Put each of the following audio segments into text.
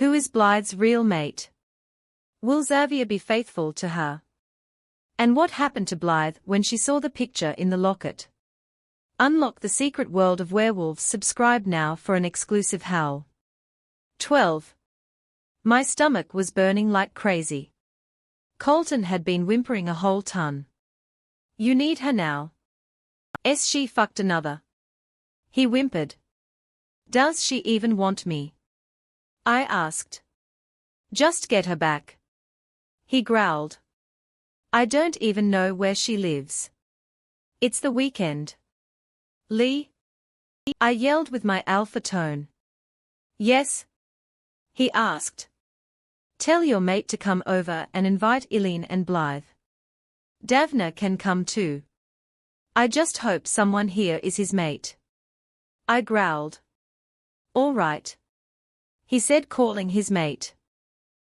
Who is Blythe's real mate? Will Xavier be faithful to her? And what happened to Blythe when she saw the picture in the locket? Unlock the secret world of werewolves. Subscribe now for an exclusive howl. 12. My stomach was burning like crazy. Colton had been whimpering a whole ton. You need her now. She fucked another. He whimpered. Does she even want me? I asked. Just get her back. He growled. I don't even know where she lives. It's the weekend. Lee? I yelled with my alpha tone. Yes? He asked. Tell your mate to come over and invite Eileen and Blythe. Davna can come too. I just hope someone here is his mate. I growled. All right. He said, calling his mate.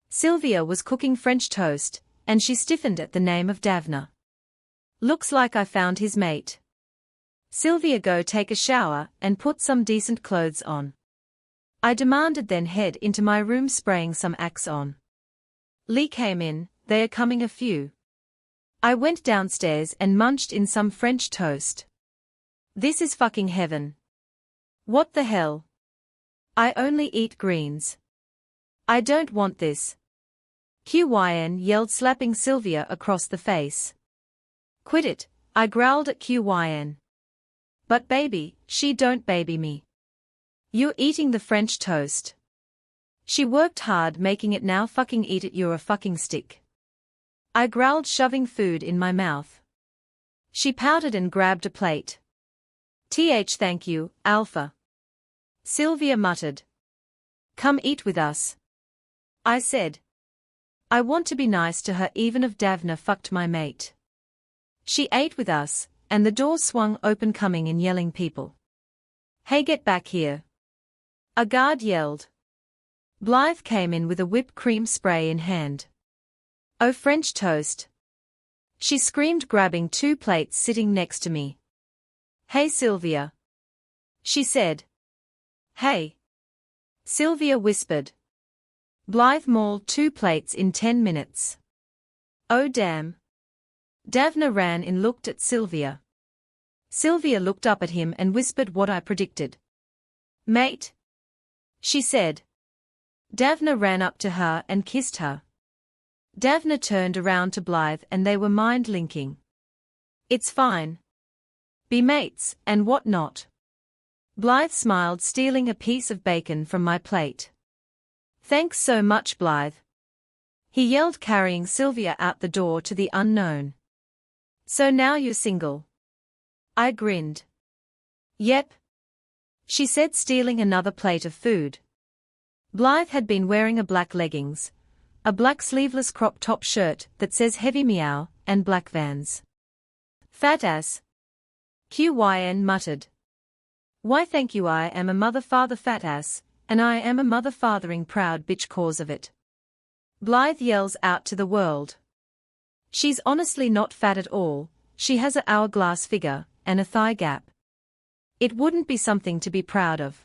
Sylvia was cooking French toast, and she stiffened at the name of Davna. Looks like I found his mate. Sylvia, go take a shower and put some decent clothes on. I demanded, then head into my room spraying some Axe on. Lee came in, they are coming a few. I went downstairs and munched in some French toast. This is fucking heaven. What the hell? I only eat greens. I don't want this. Qyn yelled, slapping Sylvia across the face. Quit it, I growled at Qyn. But baby, she don't baby me. You're eating the French toast. She worked hard making it, now fucking eat it, you're a fucking stick. I growled, shoving food in my mouth. She pouted and grabbed a plate. Thank you, Alpha. Sylvia muttered. Come eat with us. I said. I want to be nice to her even if Davna fucked my mate. She ate with us, and the door swung open, coming in yelling people. Hey, get back here. A guard yelled. Blythe came in with a whipped cream spray in hand. Oh, French toast. She screamed, grabbing 2 plates sitting next to me. Hey, Sylvia. She said. Hey. Sylvia whispered. Blythe mauled 2 plates in 10 minutes. Oh damn. Davna ran in, looked at Sylvia. Sylvia looked up at him and whispered what I predicted. Mate? She said. Davna ran up to her and kissed her. Davna turned around to Blythe and they were mind-linking. It's fine. Be mates, and what not. Blythe smiled, stealing a piece of bacon from my plate. Thanks so much, Blythe. He yelled, carrying Sylvia out the door to the unknown. So now you're single? I grinned. Yep. She said, stealing another plate of food. Blythe had been wearing a black leggings, a black sleeveless crop top shirt that says heavy meow, and black Vans. Fat ass. Qyn muttered. Why thank you, I am a mother father fat ass, and I am a mother fathering proud bitch cause of it. Blythe yells out to the world. She's honestly not fat at all, she has an hourglass figure, and a thigh gap. It wouldn't be something to be proud of.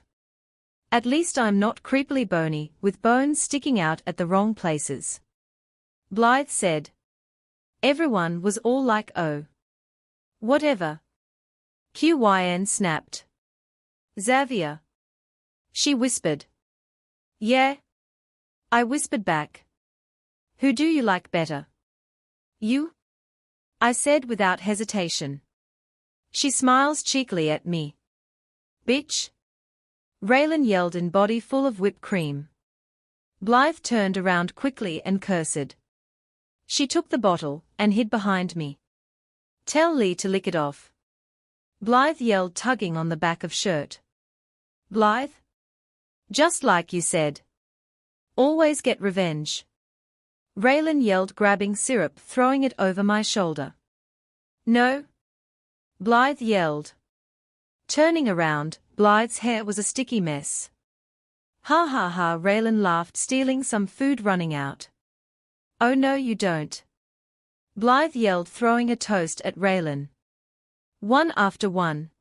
At least I'm not creepily bony, with bones sticking out at the wrong places. Blythe said. Everyone was all like, oh. Whatever. Qyn snapped. Xavier. She whispered. Yeah? I whispered back. Who do you like better? You? I said without hesitation. She smiles cheekily at me. Bitch. Raylan yelled in body full of whipped cream. Blythe turned around quickly and cursed. She took the bottle and hid behind me. Tell Lee to lick it off. Blythe yelled, tugging on the back of shirt. Blythe? Just like you said. Always get revenge. Raylan yelled, grabbing syrup, throwing it over my shoulder. No. Blythe yelled. Turning around, Blythe's hair was a sticky mess. Ha ha ha, Raylan laughed, stealing some food, running out. Oh no you don't. Blythe yelled, throwing a toast at Raylan. One after one.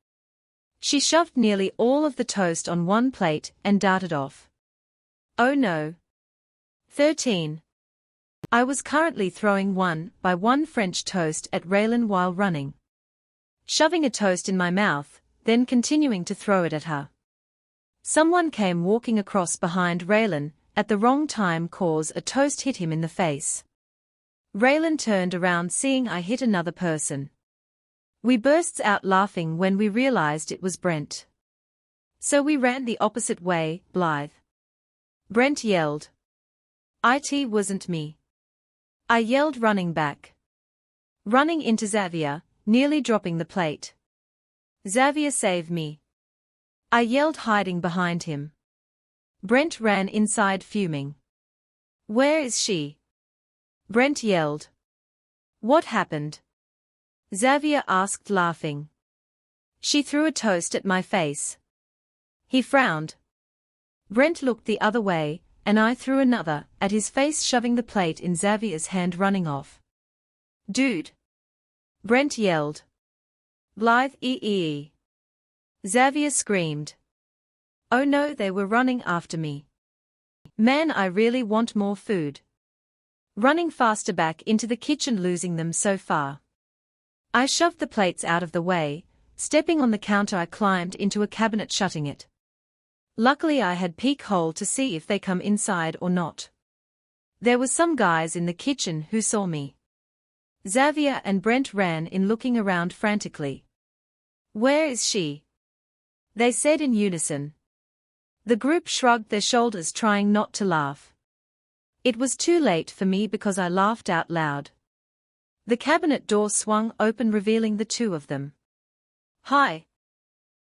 She shoved nearly all of the toast on one plate and darted off. Oh no. 13. I was currently throwing one by one French toast at Raylan while running. Shoving a toast in my mouth, then continuing to throw it at her. Someone came walking across behind Raylan at the wrong time cause a toast hit him in the face. Raylan turned around seeing I hit another person. We burst out laughing when we realized it was Brent. So we ran the opposite way, Blythe. Brent yelled. It wasn't me. I yelled running back. Running into Xavier, nearly dropping the plate. Xavier save me. I yelled hiding behind him. Brent ran inside fuming. Where is she? Brent yelled. What happened? Xavier asked laughing. She threw a toast at my face. He frowned. Brent looked the other way, and I threw another at his face shoving the plate in Xavier's hand running off. Dude! Brent yelled. Blythe ee. Xavier screamed. Oh no, they were running after me. Man, I really want more food. Running faster back into the kitchen losing them so far. I shoved the plates out of the way, stepping on the counter I climbed into a cabinet shutting it. Luckily I had peek hole to see if they come inside or not. There was some guys in the kitchen who saw me. Xavier and Brent ran in looking around frantically. Where is she? They said in unison. The group shrugged their shoulders trying not to laugh. It was too late for me because I laughed out loud. The cabinet door swung open revealing the two of them. Hi!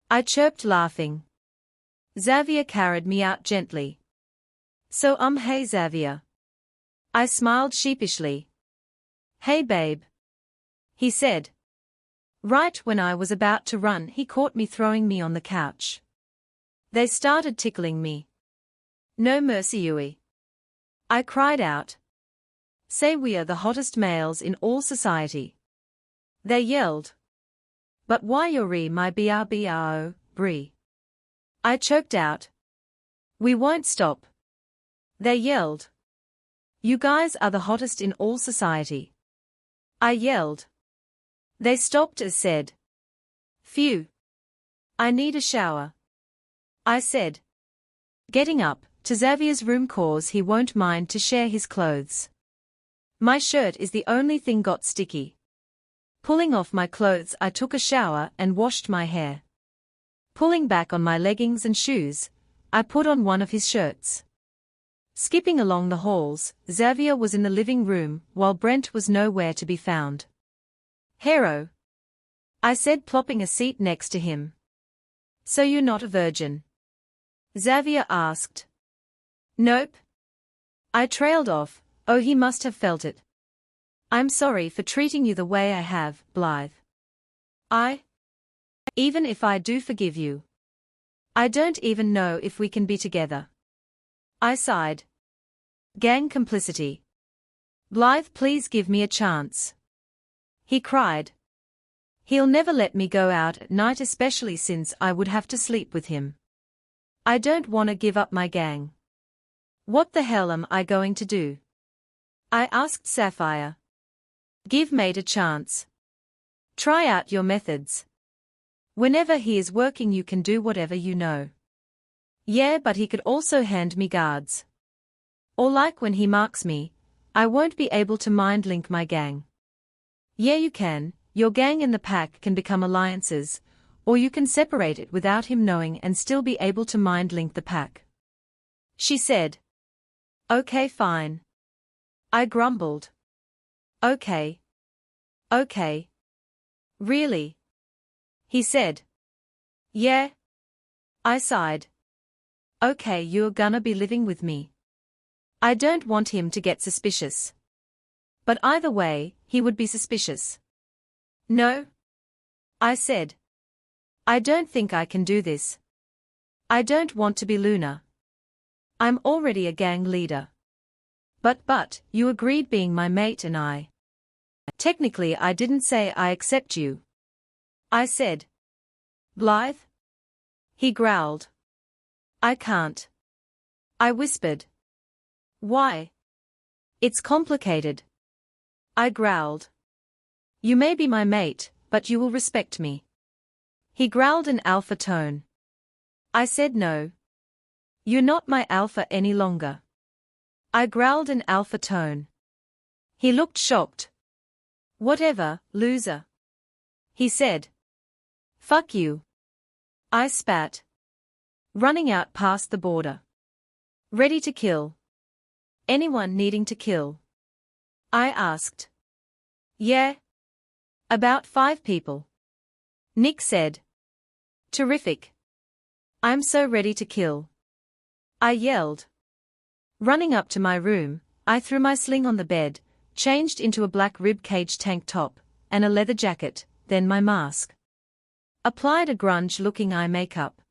I chirped laughing. Xavier carried me out gently. So hey Xavier. I smiled sheepishly. Hey babe. He said. Right when I was about to run he caught me throwing me on the couch. They started tickling me. No mercy Yui. I cried out. Say we are the hottest males in all society. They yelled. But why Yuri my brbo, Brie? I choked out. We won't stop. They yelled. You guys are the hottest in all society. I yelled. They stopped and said. Phew. I need a shower. I said. Getting up to Xavier's room cause he won't mind to share his clothes. My shirt is the only thing got sticky. Pulling off my clothes I took a shower and washed my hair. Pulling back on my leggings and shoes, I put on one of his shirts. Skipping along the halls, Xavier was in the living room while Brent was nowhere to be found. Hero. I said plopping a seat next to him. So you're not a virgin? Xavier asked. Nope. I trailed off. Oh, he must have felt it. I'm sorry for treating you the way I have, Blythe. Even if I do forgive you, I don't even know if we can be together. I sighed. Gang complicity. Blythe, please give me a chance. He cried. He'll never let me go out at night, especially since I would have to sleep with him. I don't want to give up my gang. What the hell am I going to do? I asked Sapphire. Give mate a chance. Try out your methods. Whenever he is working you can do whatever you know. Yeah, but he could also hand me guards. Or like when he marks me, I won't be able to mind link my gang. Yeah you can, your gang and the pack can become alliances, or you can separate it without him knowing and still be able to mind link the pack. She said. Okay fine. I grumbled. Okay. Okay. Really? He said. Yeah. I sighed. Okay, you're gonna be living with me. I don't want him to get suspicious. But either way, he would be suspicious. No? I said. I don't think I can do this. I don't want to be Luna. I'm already a gang leader. But, you agreed being my mate and I. Technically I didn't say I accept you. I said. Blythe? He growled. I can't. I whispered. Why? It's complicated. I growled. You may be my mate, but you will respect me. He growled in alpha tone. I said no. You're not my alpha any longer. I growled in alpha tone. He looked shocked. Whatever, loser. He said. Fuck you. I spat. Running out past the border. Ready to kill. Anyone needing to kill? I asked. Yeah. About 5 people. Nick said. Terrific. I'm so ready to kill. I yelled. Running up to my room, I threw my sling on the bed, changed into a black rib-cage tank top, and a leather jacket, then my mask. Applied a grunge-looking eye makeup.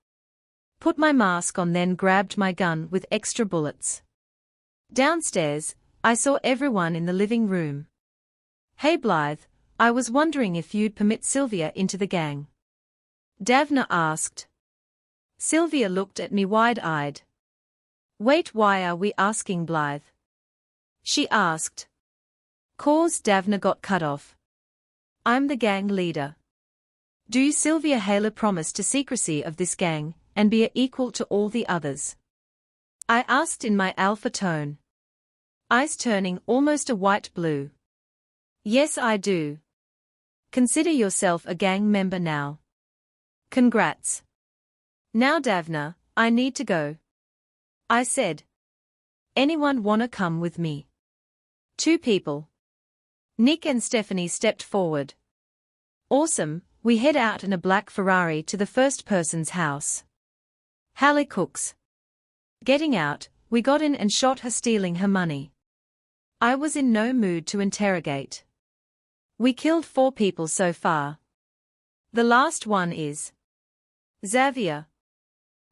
Put my mask on, then grabbed my gun with extra bullets. Downstairs, I saw everyone in the living room. Hey Blythe, I was wondering if you'd permit Sylvia into the gang. Davna asked. Sylvia looked at me wide-eyed. Wait, why are we asking Blythe? She asked. 'Cause Davna got cut off. I'm the gang leader. Do Sylvia Haler promise to secrecy of this gang, and be equal to all the others? I asked in my alpha tone. Eyes turning almost a white-blue. Yes, I do. Consider yourself a gang member now. Congrats. Now Davna, I need to go. I said. Anyone wanna come with me? 2 people. Nick and Stephanie stepped forward. Awesome, we head out in a black Ferrari to the first person's house. Hallie cooks. Getting out, we got in and shot her, stealing her money. I was in no mood to interrogate. We killed 4 people so far. The last one is Xavier.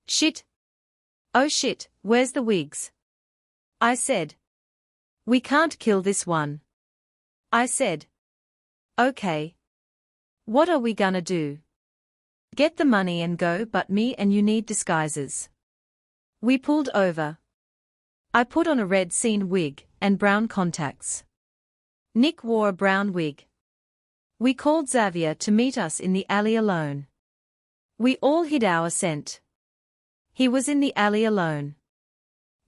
Shit. Oh shit, where's the wigs? I said. We can't kill this one. I said. Okay. What are we gonna do? Get the money and go, but me and you need disguises. We pulled over. I put on a red scene wig and brown contacts. Nick wore a brown wig. We called Xavier to meet us in the alley alone. We all hid our scent. He was in the alley alone.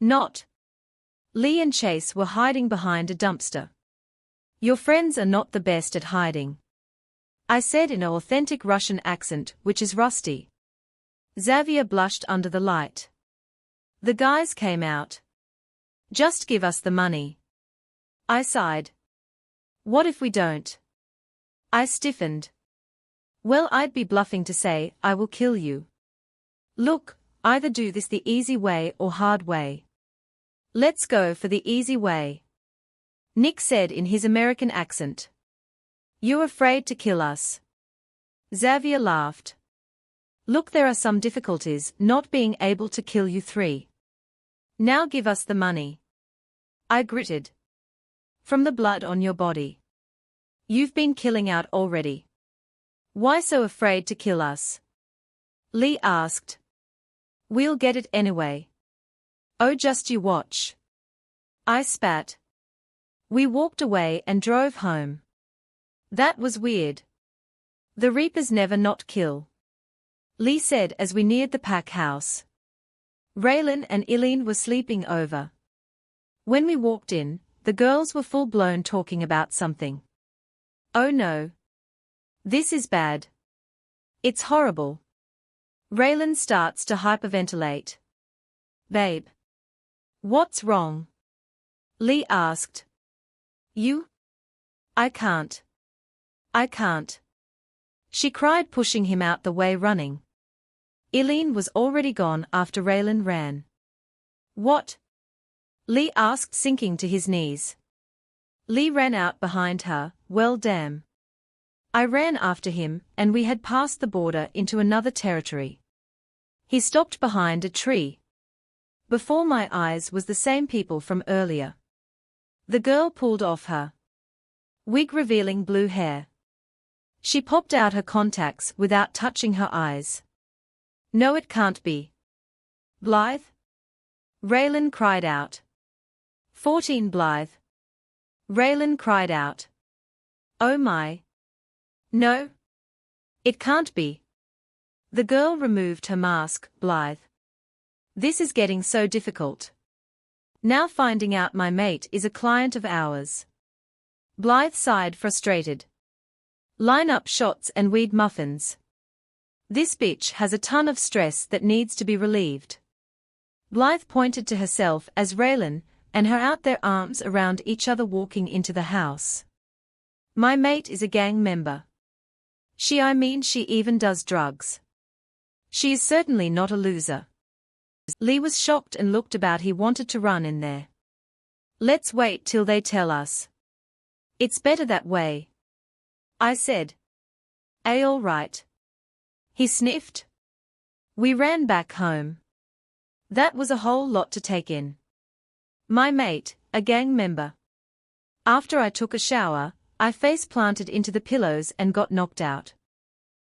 Not. Lee and Chase were hiding behind a dumpster. Your friends are not the best at hiding, I said in an authentic Russian accent, which is rusty. Xavier blushed under the light. The guys came out. Just give us the money. I sighed. What if we don't? I stiffened. Well, I'd be bluffing to say, I will kill you. Look, either do this the easy way or hard way. Let's go for the easy way, Nick said in his American accent. You're afraid to kill us? Xavier laughed. Look, there are some difficulties not being able to kill you 3. Now give us the money. I gritted. From the blood on your body. You've been killing out already. Why so afraid to kill us? Lee asked. We'll get it anyway. Oh, just you watch. I spat. We walked away and drove home. That was weird. The Reapers never not kill, Lee said as we neared the pack house. Raylan and Eileen were sleeping over. When we walked in, the girls were full-blown talking about something. Oh no. This is bad. It's horrible. Raylan starts to hyperventilate. Babe. What's wrong? Lee asked. You? I can't. She cried, pushing him out the way, running. Eileen was already gone after Raylan ran. What? Lee asked, sinking to his knees. Lee ran out behind her. Well, damn. I ran after him, and we had passed the border into another territory. He stopped behind a tree. Before my eyes was the same people from earlier. The girl pulled off her wig, revealing blue hair. She popped out her contacts without touching her eyes. No, it can't be. Blythe? Raylan cried out. 14 Blythe, Raylan cried out. Oh my. No. It can't be. The girl removed her mask, Blythe. This is getting so difficult. Now finding out my mate is a client of ours. Blythe sighed frustrated. Line up shots and weed muffins. This bitch has a ton of stress that needs to be relieved. Blythe pointed to herself as Raylan and her out their arms around each other walking into the house. My mate is a gang member. She even does drugs. She is certainly not a loser. Lee was shocked and looked about. He wanted to run in there. Let's wait till they tell us. It's better that way. I said. All right. He sniffed. We ran back home. That was a whole lot to take in. My mate, a gang member. After I took a shower, I face-planted into the pillows and got knocked out.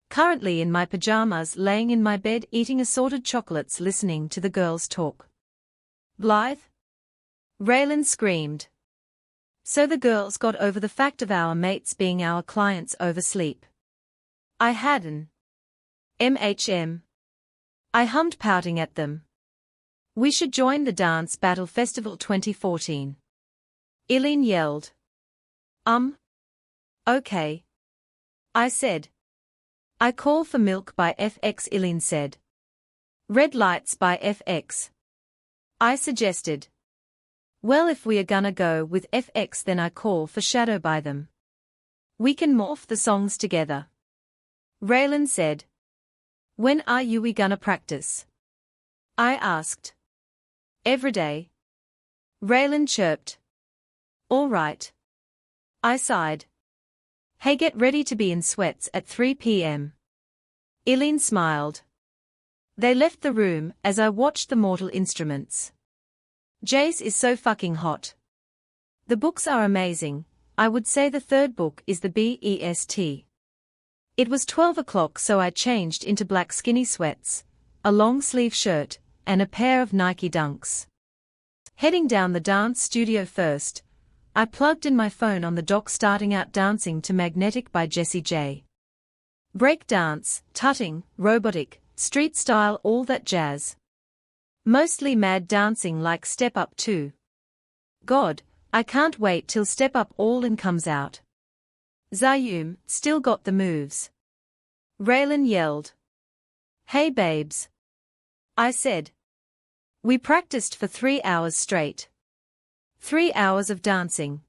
Currently in my pajamas laying in my bed eating assorted chocolates listening to the girls talk. Blythe? Raylan screamed. So the girls got over the fact of our mates being our clients over sleep. I had an MHM. I hummed pouting at them. We should join the Dance Battle Festival 2014. Eileen yelled. Okay. I said. I call for Milk by FX. Eileen said. Red Lights by FX. I suggested. Well, if we are gonna go with FX, then I call for Shadow by them. We can morph the songs together. Raylan said. When are we gonna practice? I asked. Every day. Raylan chirped. All right. I sighed. Hey, get ready to be in sweats at 3 p.m. Eileen smiled. They left the room as I watched the Mortal Instruments. Jace is so fucking hot. The books are amazing. I would say the third book is the best. It was 12 o'clock, so I changed into black skinny sweats, a long-sleeve shirt, and a pair of Nike Dunks. Heading down the dance studio first, I plugged in my phone on the dock, starting out dancing to Magnetic by Jessie J. Break dance, tutting, robotic, street style, all that jazz. Mostly mad dancing like Step Up 2. God, I can't wait till Step Up All In comes out. Zayum, still got the moves. Raylan yelled. Hey babes. I said. We practiced for 3 hours straight. 3 hours of dancing.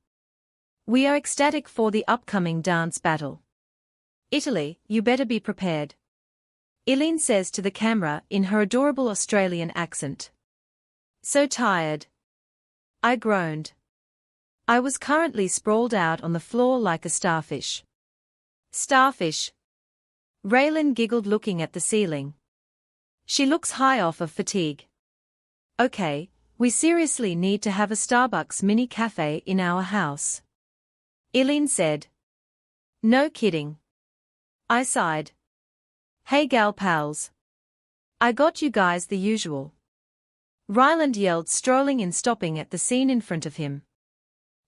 We are ecstatic for the upcoming dance battle. Italy, you better be prepared. Eileen says to the camera in her adorable Australian accent. So tired. I groaned. I was currently sprawled out on the floor like a starfish. Starfish. Raylan giggled, looking at the ceiling. She looks high off of fatigue. Okay. We seriously need to have a Starbucks mini cafe in our house. Eileen said. No kidding. I sighed. Hey gal pals. I got you guys the usual. Ryland yelled, strolling in, stopping at the scene in front of him.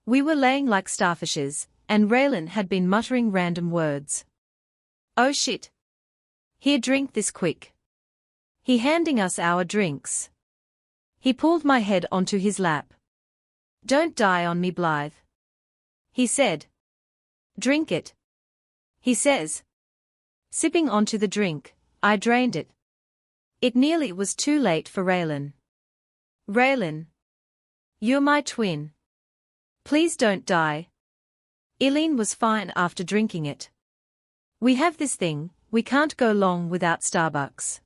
We were laying like starfishes, and Raylan had been muttering random words. Oh shit. Here, drink this quick. He handing us our drinks. He pulled my head onto his lap. Don't die on me, Blythe. He said. Drink it. He says. Sipping onto the drink, I drained it. It nearly was too late for Raylan. Raylan. You're my twin. Please don't die. Eileen was fine after drinking it. We have this thing, we can't go long without Starbucks.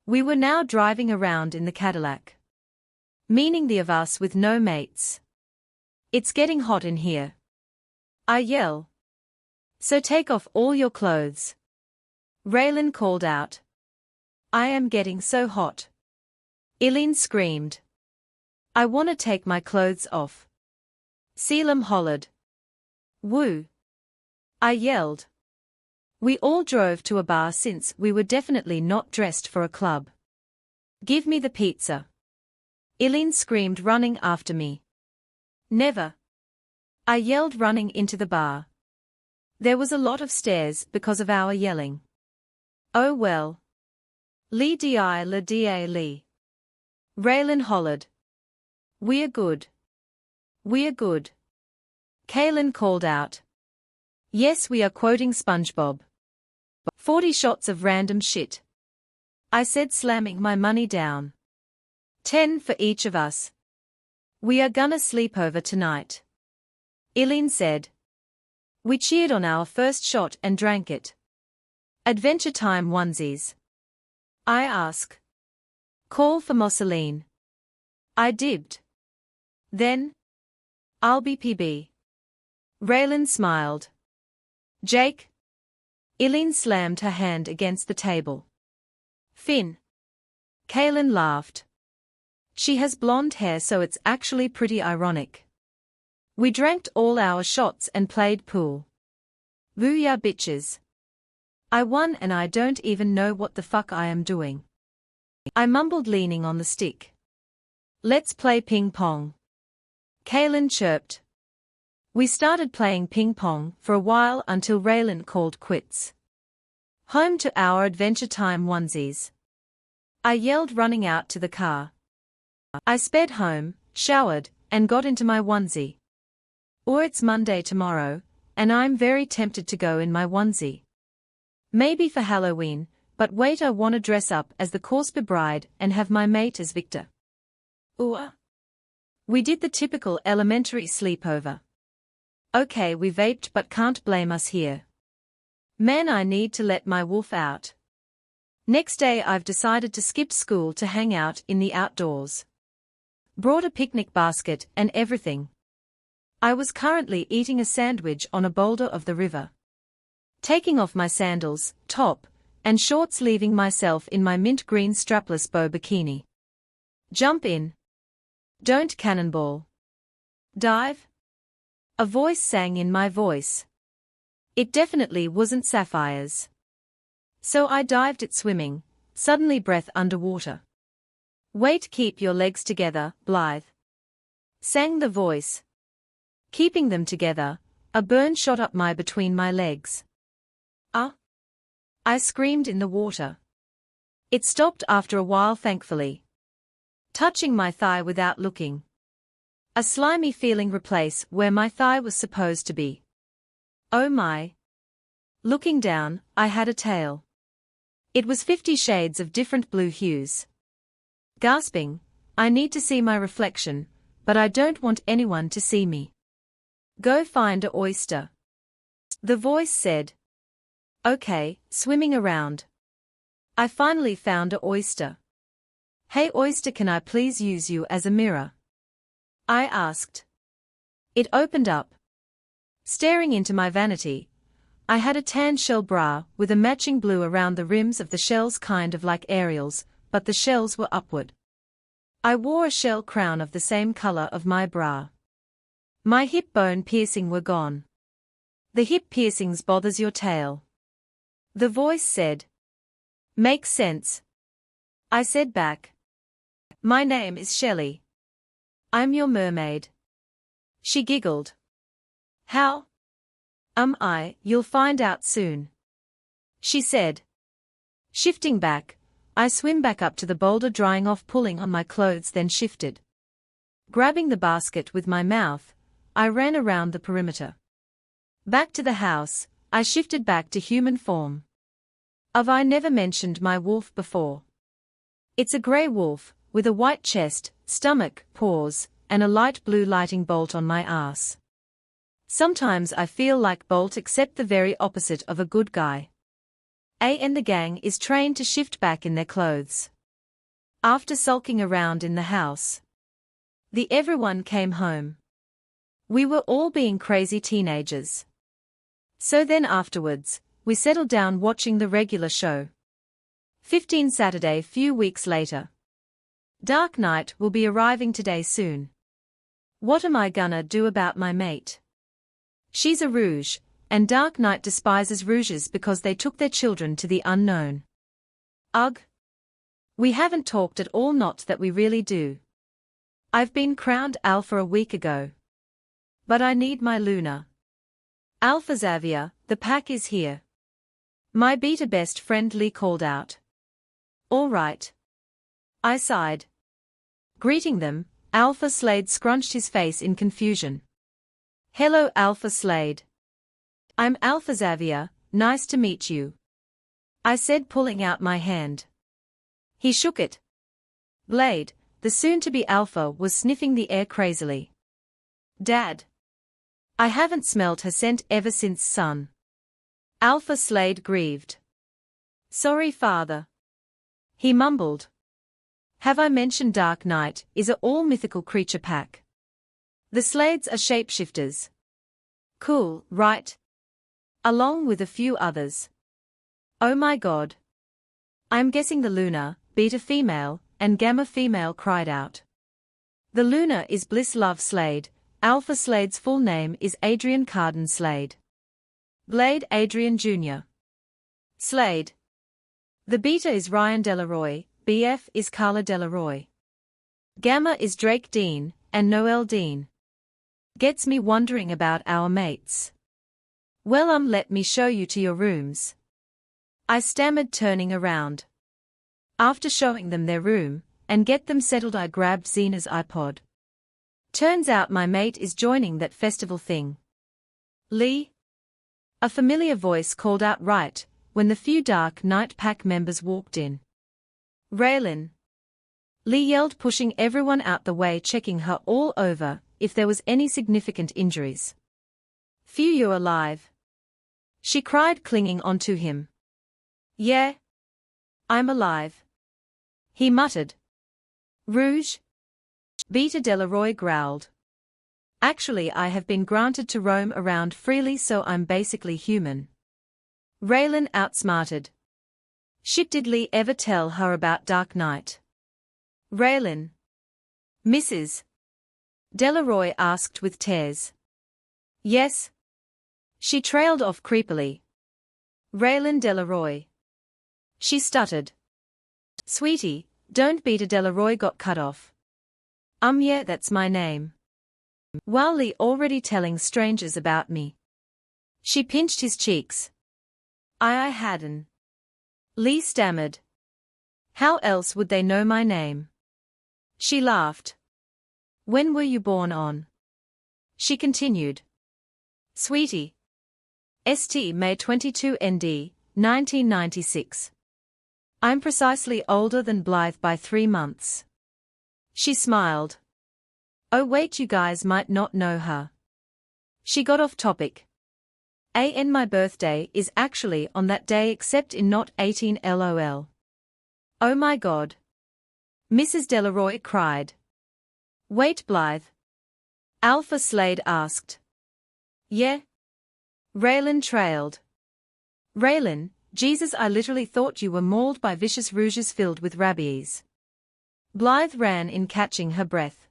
We were now driving around in the Cadillac. Meaning the of us with no mates. It's getting hot in here. I yell. So take off all your clothes. Raylan called out. I am getting so hot. Eileen screamed. I want to take my clothes off. Selim hollered. Woo. I yelled. We all drove to a bar since we were definitely not dressed for a club. Give me the pizza. Eileen screamed, running after me. Never. I yelled, running into the bar. There was a lot of stares because of our yelling. Oh well. Lee di la da lee. Raylan hollered. We're good. We're good. Kaylin called out. Yes, we are, quoting SpongeBob. 40 shots of random shit. I said, slamming my money down. 10 for each of us. We are gonna sleep over tonight. Eileen said. We cheered on our first shot and drank it. Adventure Time onesies. I ask. Call for Mosseline. I dibbed. Then? I'll be PB. Raylan smiled. Jake? Eileen slammed her hand against the table. Finn. Kaylin laughed. She has blonde hair, so it's actually pretty ironic. We drank all our shots and played pool. Booyah bitches. I won and I don't even know what the fuck I am doing. I mumbled, leaning on the stick. Let's play ping pong. Kaylin chirped. We started playing ping pong for a while until Raylan called quits. Home to our Adventure Time onesies. I yelled, running out to the car. I sped home, showered, and got into my onesie. Or it's Monday tomorrow, and I'm very tempted to go in my onesie. Maybe for Halloween, but wait, I want to dress up as the Corsper bride and have my mate as Victor. Ooh. We did the typical elementary sleepover. Okay, we vaped, but can't blame us here. Man, I need to let my wolf out. Next day I've decided to skip school to hang out in the outdoors. Brought a picnic basket and everything. I was currently eating a sandwich on a boulder of the river. Taking off my sandals, top, and shorts, leaving myself in my mint green strapless bow bikini. Jump in. Don't cannonball. Dive. A voice sang in my voice. It definitely wasn't Sapphire's. So I dived at swimming, suddenly breath underwater. Wait, keep your legs together, Blythe. Sang the voice. Keeping them together, a burn shot up between my legs. Ah! I screamed in the water. It stopped after a while, thankfully. Touching my thigh without looking. A slimy feeling replaced where my thigh was supposed to be. Oh my! Looking down, I had a tail. It was 50 shades of different blue hues. Gasping, I need to see my reflection, but I don't want anyone to see me. Go find a oyster. The voice said. Okay, swimming around. I finally found a oyster. Hey oyster, can I please use you as a mirror? I asked. It opened up. Staring into my vanity, I had a tan shell bra with a matching blue around the rims of the shells, kind of like Ariel's, but the shells were upward. I wore a shell crown of the same color of my bra. My hip bone piercing were gone. The hip piercings bothers your tail. The voice said. Makes sense. I said back. My name is Shelley. I'm your mermaid. She giggled. How? You'll find out soon. She said. Shifting back, I swim back up to the boulder, drying off, pulling on my clothes, then shifted. Grabbing the basket with my mouth, I ran around the perimeter. Back to the house, I shifted back to human form. I never mentioned my wolf before. It's a grey wolf, with a white chest, stomach, paws, and a light blue lighting bolt on my ass. Sometimes I feel like Bolt, except the very opposite of a good guy. And the gang is trained to shift back in their clothes. After sulking around in the house, everyone came home. We were all being crazy teenagers. So then afterwards, we settled down watching the regular show. 15 Saturday, few weeks later. Dark Knight will be arriving today soon. What am I gonna do about my mate? She's a rouge, and Dark Knight despises rouges because they took their children to the unknown. Ugh. We haven't talked at all, not that we really do. I've been crowned alpha a week ago. But I need my Luna. Alpha Xavier, the pack is here. My beta best friend Lee called out. All right. I sighed. Greeting them, Alpha Slade scrunched his face in confusion. Hello Alpha Slade. I'm Alpha Xavier, nice to meet you. I said, pulling out my hand. He shook it. Blade, the soon-to-be Alpha, was sniffing the air crazily. Dad. I haven't smelled her scent ever since son. Alpha Slade grieved. Sorry father. He mumbled. Have I mentioned Dark Knight is a all-mythical creature pack? The Slades are shapeshifters. Cool, right? Along with a few others. Oh my god. I'm guessing the Luna, beta female, and gamma female cried out. The Luna is Bliss Love Slade. Alpha Slade's full name is Adrian Carden Slade. Blade Adrian Jr. Slade. The beta is Ryan Delaroy, BF is Carla Delaroy. Gamma is Drake Dean, and Noel Dean. Gets me wondering about our mates. Well let me show you to your rooms. I stammered, turning around. After showing them their room, and get them settled, I grabbed Xena's iPod. Turns out my mate is joining that festival thing. Lee? A familiar voice called out right when the few Dark Knight pack members walked in. Raylan. Lee yelled, pushing everyone out the way, checking her all over if there was any significant injuries. Phew, you're alive. She cried, clinging onto him. Yeah. I'm alive. He muttered. Rouge? Beta Delaroy growled. Actually, I have been granted to roam around freely, so I'm basically human. Raylan outsmarted. Shit, did Lee ever tell her about Dark Knight? Raylan. Mrs. Delaroy asked with tears. Yes. She trailed off creepily. Raylan Delaroy. She stuttered. Sweetie, don't. Beta Delaroy got cut off. Yeah, that's my name. While Lee already telling strangers about me. She pinched his cheeks. I hadn't. Lee stammered. How else would they know my name? She laughed. When were you born on? She continued. Sweetie. St. May 22 ND, 1996. I'm precisely older than Blythe by 3 months. She smiled. Oh wait, you guys might not know her. She got off topic. My birthday is actually on that day, except in not 18 LOL. Oh my god. Mrs. Delaroy cried. Wait, Blythe? Alpha Slade asked. Yeah? Raylan trailed. Raylan, Jesus, I literally thought you were mauled by vicious rouges filled with rabies. Blythe ran in, catching her breath.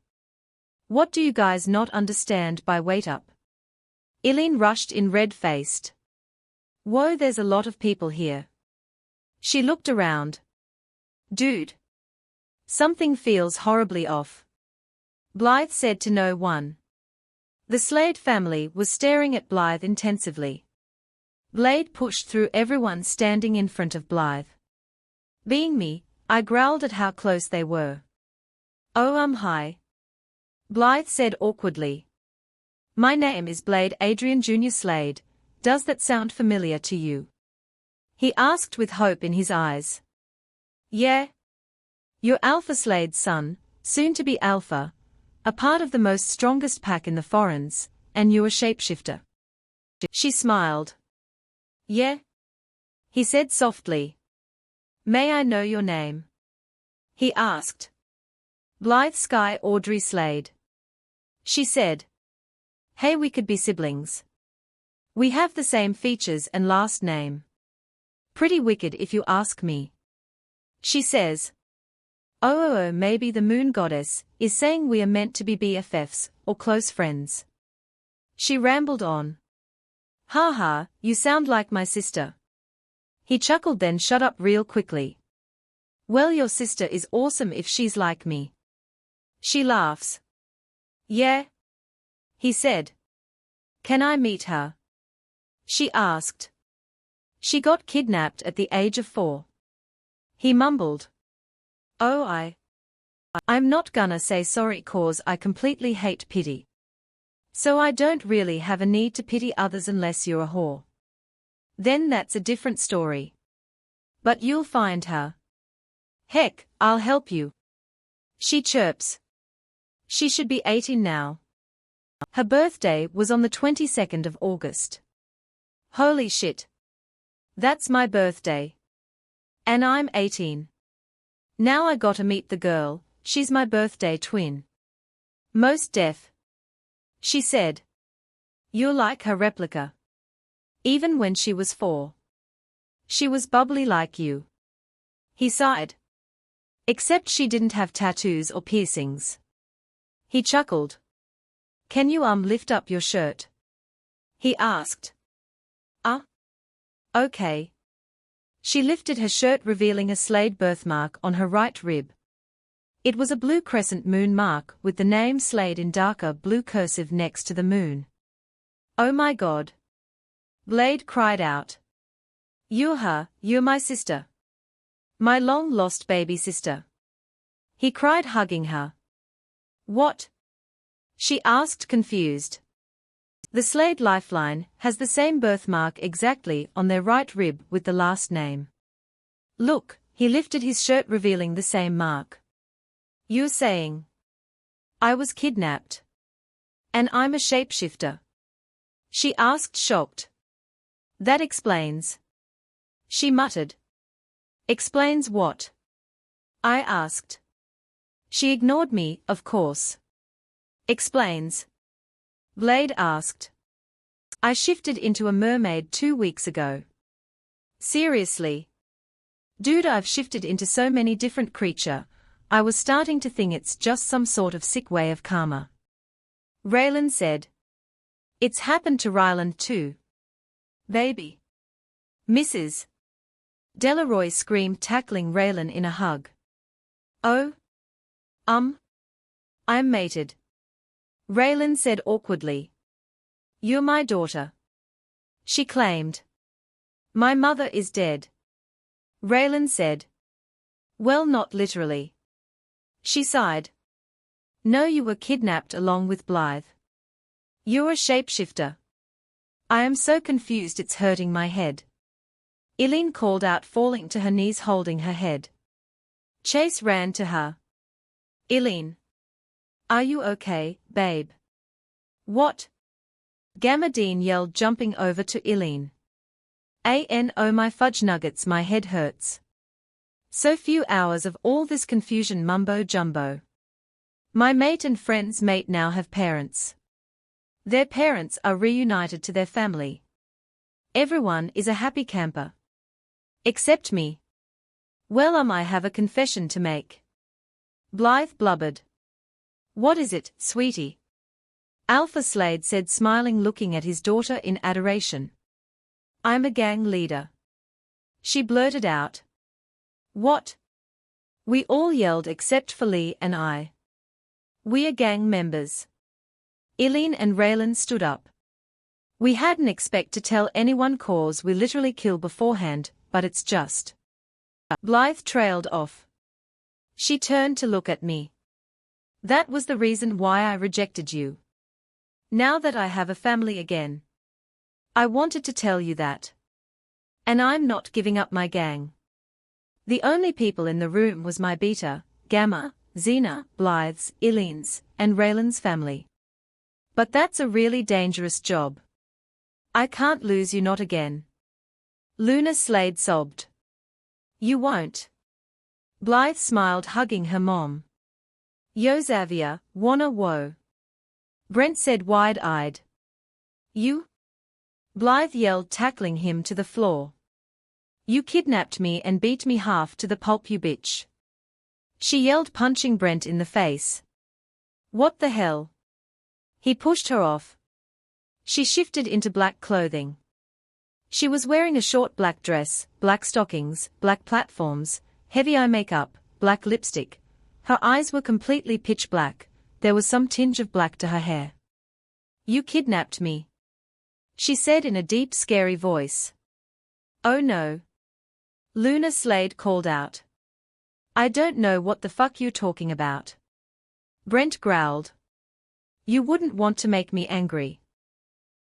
What do you guys not understand by wait up? Eileen rushed in, red-faced. Whoa, there's a lot of people here. She looked around. Dude. Something feels horribly off. Blythe said to no one. The Slade family was staring at Blythe intensively. Blade pushed through everyone standing in front of Blythe. Being me, I growled at how close they were. Oh, hi. Blythe said awkwardly. My name is Blade Adrian Jr. Slade. Does that sound familiar to you? He asked with hope in his eyes. Yeah. You're Alpha Slade's son, soon to be Alpha, a part of the most strongest pack in the Foreigns, and you're a shapeshifter. She smiled. Yeah? He said softly. May I know your name? He asked. Blythe Sky Audrey Slade. She said. Hey, we could be siblings. We have the same features and last name. Pretty wicked if you ask me. She says. Oh, maybe the moon goddess is saying we are meant to be BFFs or close friends. She rambled on. Ha, you sound like my sister. He chuckled, then shut up real quickly. Well, your sister is awesome if she's like me. She laughs. Yeah? He said. Can I meet her? She asked. She got kidnapped at the age of 4. He mumbled. Oh, I'm not gonna say sorry cause I completely hate pity. So I don't really have a need to pity others unless you're a whore. Then that's a different story. But you'll find her. Heck, I'll help you. She chirps. She should be 18 now. Her birthday was on the 22nd of August. Holy shit. That's my birthday. And I'm 18. Now I gotta meet the girl, she's my birthday twin. Most deaf. She said. You're like her replica. Even when she was 4. She was bubbly like you. He sighed. Except she didn't have tattoos or piercings. He chuckled. Can you lift up your shirt? He asked. Okay. She lifted her shirt revealing a Slade birthmark on her right rib. It was a blue crescent moon mark with the name Slade in darker blue cursive next to the moon. Oh my God. Blade cried out. You're my sister. My long-lost baby sister. He cried hugging her. What? She asked confused. The Slade lifeline has the same birthmark exactly on their right rib with the last name. Look, he lifted his shirt revealing the same mark. You're saying? I was kidnapped. And I'm a shapeshifter. She asked shocked. That explains. She muttered. Explains what? I asked. She ignored me, of course. Explains. Blade asked. I shifted into a mermaid 2 weeks ago. Seriously? Dude, I've shifted into so many different creature, I was starting to think it's just some sort of sick way of karma. Raylan said. It's happened to Ryland too. Baby. Mrs. Delaroy screamed tackling Raylan in a hug. Oh? I'm mated. Raylan said awkwardly. You're my daughter. She claimed. My mother is dead. Raylan said. Well, not literally. She sighed. No, you were kidnapped along with Blythe. You're a shapeshifter. I am so confused it's hurting my head. Eileen called out, falling to her knees holding her head. Chase ran to her. Eileen. Are you okay, babe? What? Gamma Dean yelled, jumping over to Eileen. Oh my fudge nuggets, my head hurts. So few hours of all this confusion mumbo jumbo. My mate and friend's mate now have parents. Their parents are reunited to their family. Everyone is a happy camper. Except me. Well, I have a confession to make. Blythe blubbered. What is it, sweetie? Alpha Slade said, smiling, looking at his daughter in adoration. I'm a gang leader. She blurted out. What? We all yelled except for Lee and I. We are gang members. Eileen and Raylan stood up. We hadn't expect to tell anyone cause we literally kill beforehand, but it's just. Blythe trailed off. She turned to look at me. That was the reason why I rejected you. Now that I have a family again. I wanted to tell you that. And I'm not giving up my gang. The only people in the room was my beta, Gamma, Xena, Blythe's, Eileen's, and Raylan's family. But that's a really dangerous job. I can't lose you, not again. Luna Slade sobbed. You won't. Blythe smiled, hugging her mom. Yo Xavier, wanna whoa. Brent said, wide-eyed. You? Blythe yelled, tackling him to the floor. You kidnapped me and beat me half to the pulp, you bitch. She yelled, punching Brent in the face. What the hell? He pushed her off. She shifted into black clothing. She was wearing a short black dress, black stockings, black platforms, heavy eye makeup, black lipstick. Her eyes were completely pitch black, there was some tinge of black to her hair. You kidnapped me. she said in a deep, scary voice. Oh no. Luna, Slade called out. I don't know what the fuck you're talking about. Brent growled. You wouldn't want to make me angry.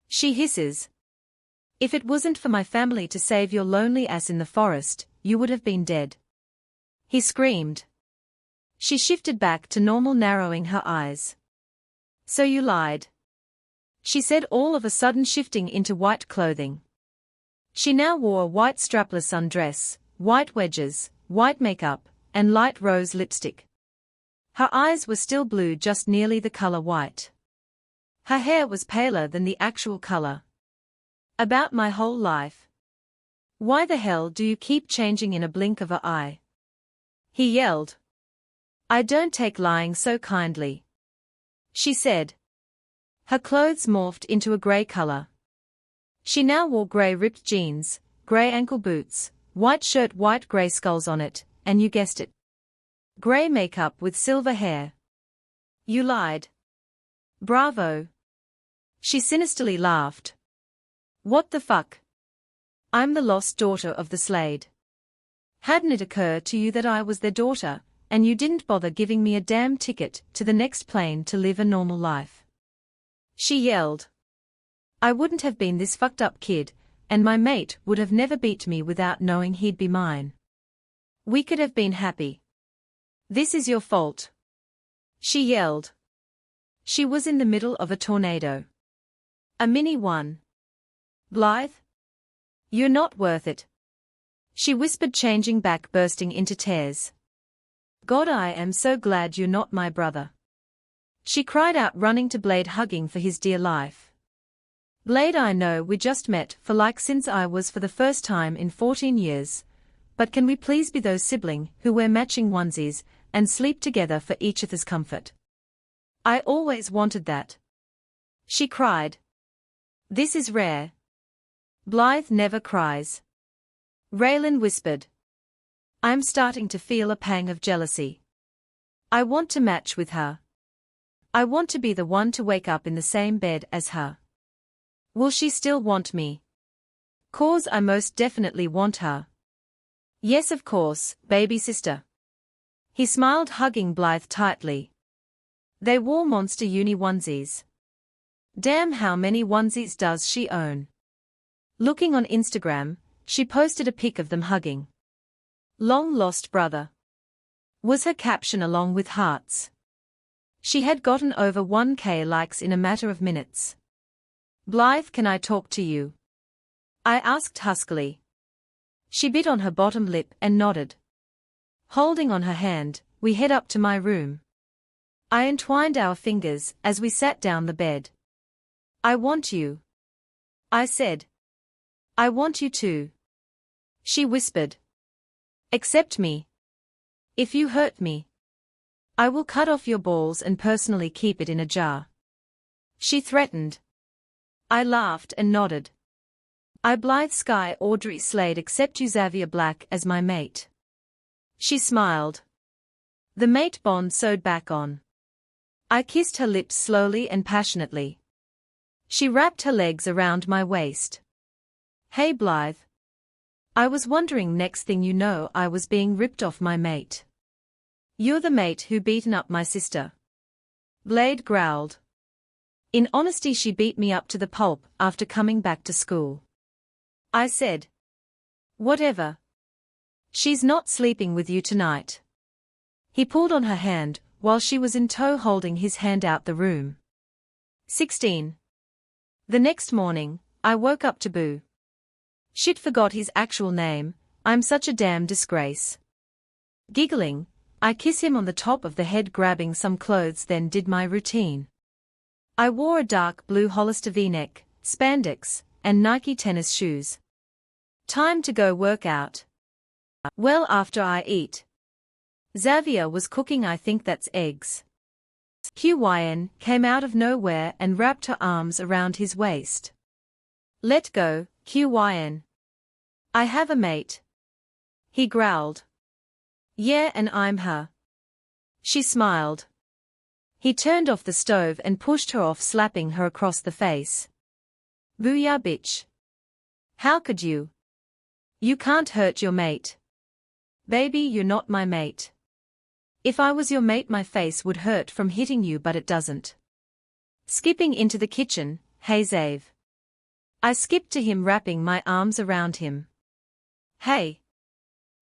She hisses. If it wasn't for my family to save your lonely ass in the forest, you would have been dead. He screamed. She shifted back to normal, narrowing her eyes. So you lied. She said, all of a sudden shifting into white clothing. She now wore a white strapless undress, white wedges, white makeup, and light rose lipstick. Her eyes were still blue, just nearly the color white. Her hair was paler than the actual color. About my whole life. Why the hell do you keep changing in a blink of an eye? He yelled. I don't take lying so kindly. She said. Her clothes morphed into a grey color. She now wore grey ripped jeans, grey ankle boots, white shirt, white grey skulls on it, and you guessed it. Grey makeup with silver hair. You lied. Bravo. She sinisterly laughed. What the fuck? I'm the lost daughter of the Slade. Hadn't it occurred to you that I was their daughter, and you didn't bother giving me a damn ticket to the next plane to live a normal life? She yelled. I wouldn't have been this fucked up kid, and my mate would have never beat me without knowing he'd be mine. We could have been happy. This is your fault. She yelled. She was in the middle of a tornado. A mini one. Blythe? You're not worth it. She whispered, changing back, bursting into tears. God, I am so glad you're not my brother. She cried out, running to Blade, hugging for his dear life. Blade, I know we just met for like since I was for the first time in 14 years, but can we please be those sibling who wear matching onesies and sleep together for each other's comfort? I always wanted that. She cried. This is rare. Blythe never cries. Raylan whispered. I'm starting to feel a pang of jealousy. I want to match with her. I want to be the one to wake up in the same bed as her. Will she still want me? 'Cause I most definitely want her. Yes, of course, baby sister. He smiled, hugging Blythe tightly. They wore monster uni onesies. Damn, how many onesies does she own? Looking on Instagram, she posted a pic of them hugging. Long lost brother, was her caption, along with hearts. She had gotten over 1K likes in a matter of minutes. Blythe, can I talk to you? I asked huskily. She bit on her bottom lip and nodded. Holding on her hand, we head up to my room. I entwined our fingers as we sat down the bed. I want you. I said. I want you too. She whispered. Accept me. If you hurt me, I will cut off your balls and personally keep it in a jar. She threatened. I laughed and nodded. I Blythe Sky Audrey Slade accept you Xavier Black as my mate. She smiled. The mate bond sewed back on. I kissed her lips slowly and passionately. She wrapped her legs around my waist. Hey Blythe. I was wondering, next thing you know I was being ripped off my mate. You're the mate who beaten up my sister. Blade growled. In honesty, she beat me up to the pulp after coming back to school. I said. Whatever. She's not sleeping with you tonight. He pulled on her hand while she was in tow, holding his hand out the room. 16. The next morning, I woke up to Boo. Shit, forgot his actual name, I'm such a damn disgrace. Giggling, I kiss him on the top of the head, grabbing some clothes, then did my routine. I wore a dark blue Hollister V-neck, spandex, and Nike tennis shoes. Time to go work out. Well, after I eat. Xavier was cooking, I think that's eggs. Qyn came out of nowhere and wrapped her arms around his waist. Let go, Qyn. I have a mate. He growled. Yeah, and I'm her. She smiled. He turned off the stove and pushed her off, slapping her across the face. Booyah bitch. How could you? You can't hurt your mate. Baby, you're not my mate. If I was your mate my face would hurt from hitting you but it doesn't. Skipping into the kitchen, hey Xav. I skipped to him wrapping my arms around him. Hey.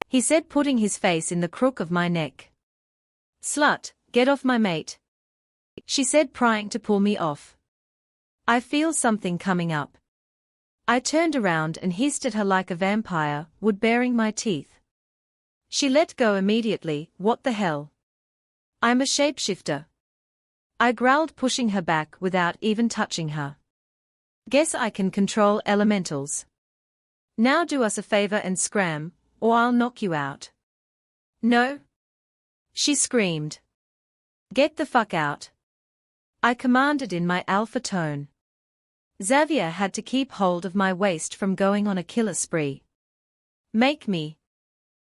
He said putting his face in the crook of my neck. Slut, get off my mate. She said prying to pull me off. I feel something coming up. I turned around and hissed at her like a vampire would baring my teeth. She let go immediately. What the hell? I'm a shapeshifter. I growled pushing her back without even touching her. Guess I can control elementals. Now do us a favor and scram, or I'll knock you out. No? She screamed. Get the fuck out. I commanded in my alpha tone. Xavier had to keep hold of my waist from going on a killer spree. Make me.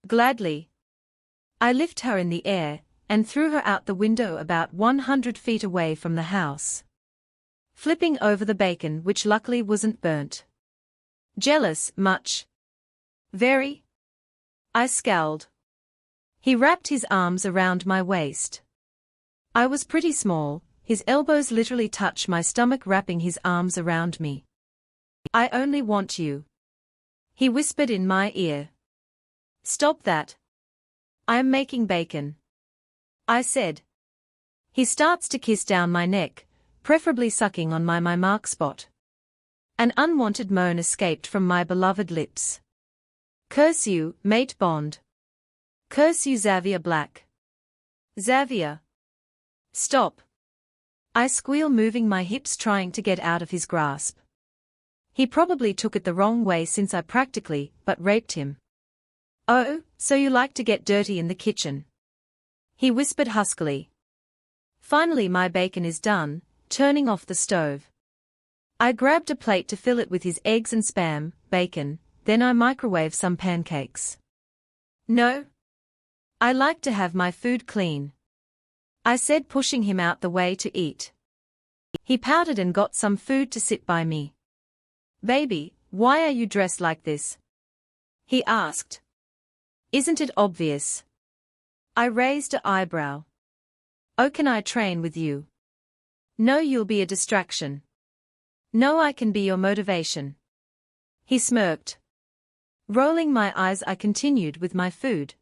Gladly. I lift her in the air, and threw her out the window about 100 feet away from the house. Flipping over the bacon which luckily wasn't burnt. Jealous, much? Very? I scowled. He wrapped his arms around my waist. I was pretty small, his elbows literally touched my stomach wrapping his arms around me. I only want you. He whispered in my ear. Stop that. I am making bacon. I said. He starts to kiss down my neck, preferably sucking on my mark spot. An unwanted moan escaped from my beloved lips. Curse you, mate Bond. Curse you, Xavier Black. Xavier. Stop. I squeal, moving my hips trying to get out of his grasp. He probably took it the wrong way since I practically but raped him. Oh, so you like to get dirty in the kitchen? He whispered huskily. Finally my bacon is done, turning off the stove. I grabbed a plate to fill it with his eggs and spam, bacon, then I microwave some pancakes. No. I like to have my food clean. I said, pushing him out the way to eat. He pouted and got some food to sit by me. Baby, why are you dressed like this? He asked. Isn't it obvious? I raised an eyebrow. Oh, can I train with you? No, you'll be a distraction. No, I can be your motivation. He smirked. Rolling my eyes, I continued with my food.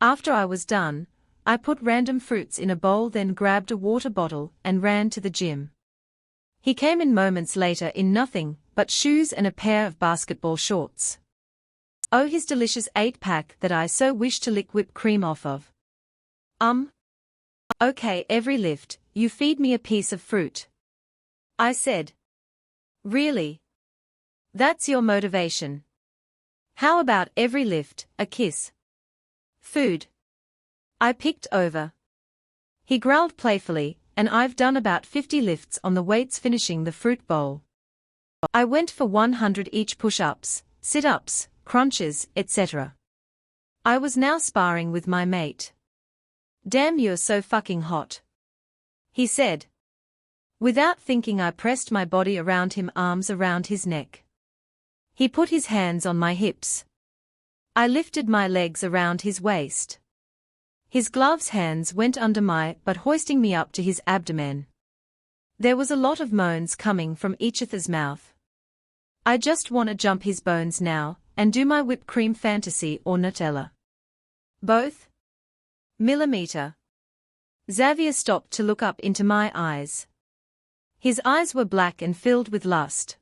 After I was done, I put random fruits in a bowl, then grabbed a water bottle and ran to the gym. He came in moments later in nothing but shoes and a pair of basketball shorts. Oh, his delicious 8-pack that I so wish to lick whipped cream off of. Okay, every lift, you feed me a piece of fruit. I said. Really? That's your motivation? How about every lift, a kiss? Food. I picked over. He growled playfully, and I've done about 50 lifts on the weights, finishing the fruit bowl. I went for 100 each push-ups, sit-ups, crunches, etc. I was now sparring with my mate. Damn, you're so fucking hot. He said. Without thinking, I pressed my body around him, arms around his neck. He put his hands on my hips. I lifted my legs around his waist. His gloves hands went under my butt, hoisting me up to his abdomen. There was a lot of moans coming from each other's mouth. I just want to jump his bones now, and do my whipped cream fantasy or Nutella. Both? Millimeter. Xavier stopped to look up into my eyes. His eyes were black and filled with lust.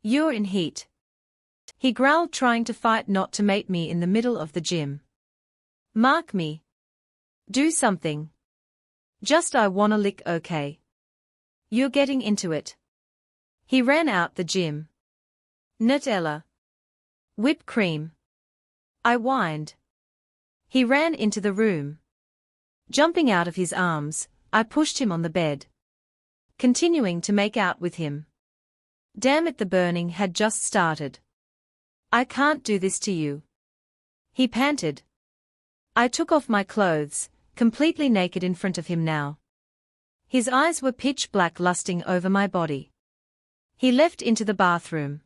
You're in heat. He growled, trying to fight not to mate me in the middle of the gym. Mark me. Do something. Just I wanna lick, okay? You're getting into it. He ran out the gym. Nutella. Whipped cream. I whined. He ran into the room. Jumping out of his arms, I pushed him on the bed. Continuing to make out with him. Damn it, the burning had just started. I can't do this to you. He panted. I took off my clothes, completely naked in front of him now. His eyes were pitch black, lusting over my body. He left into the bathroom.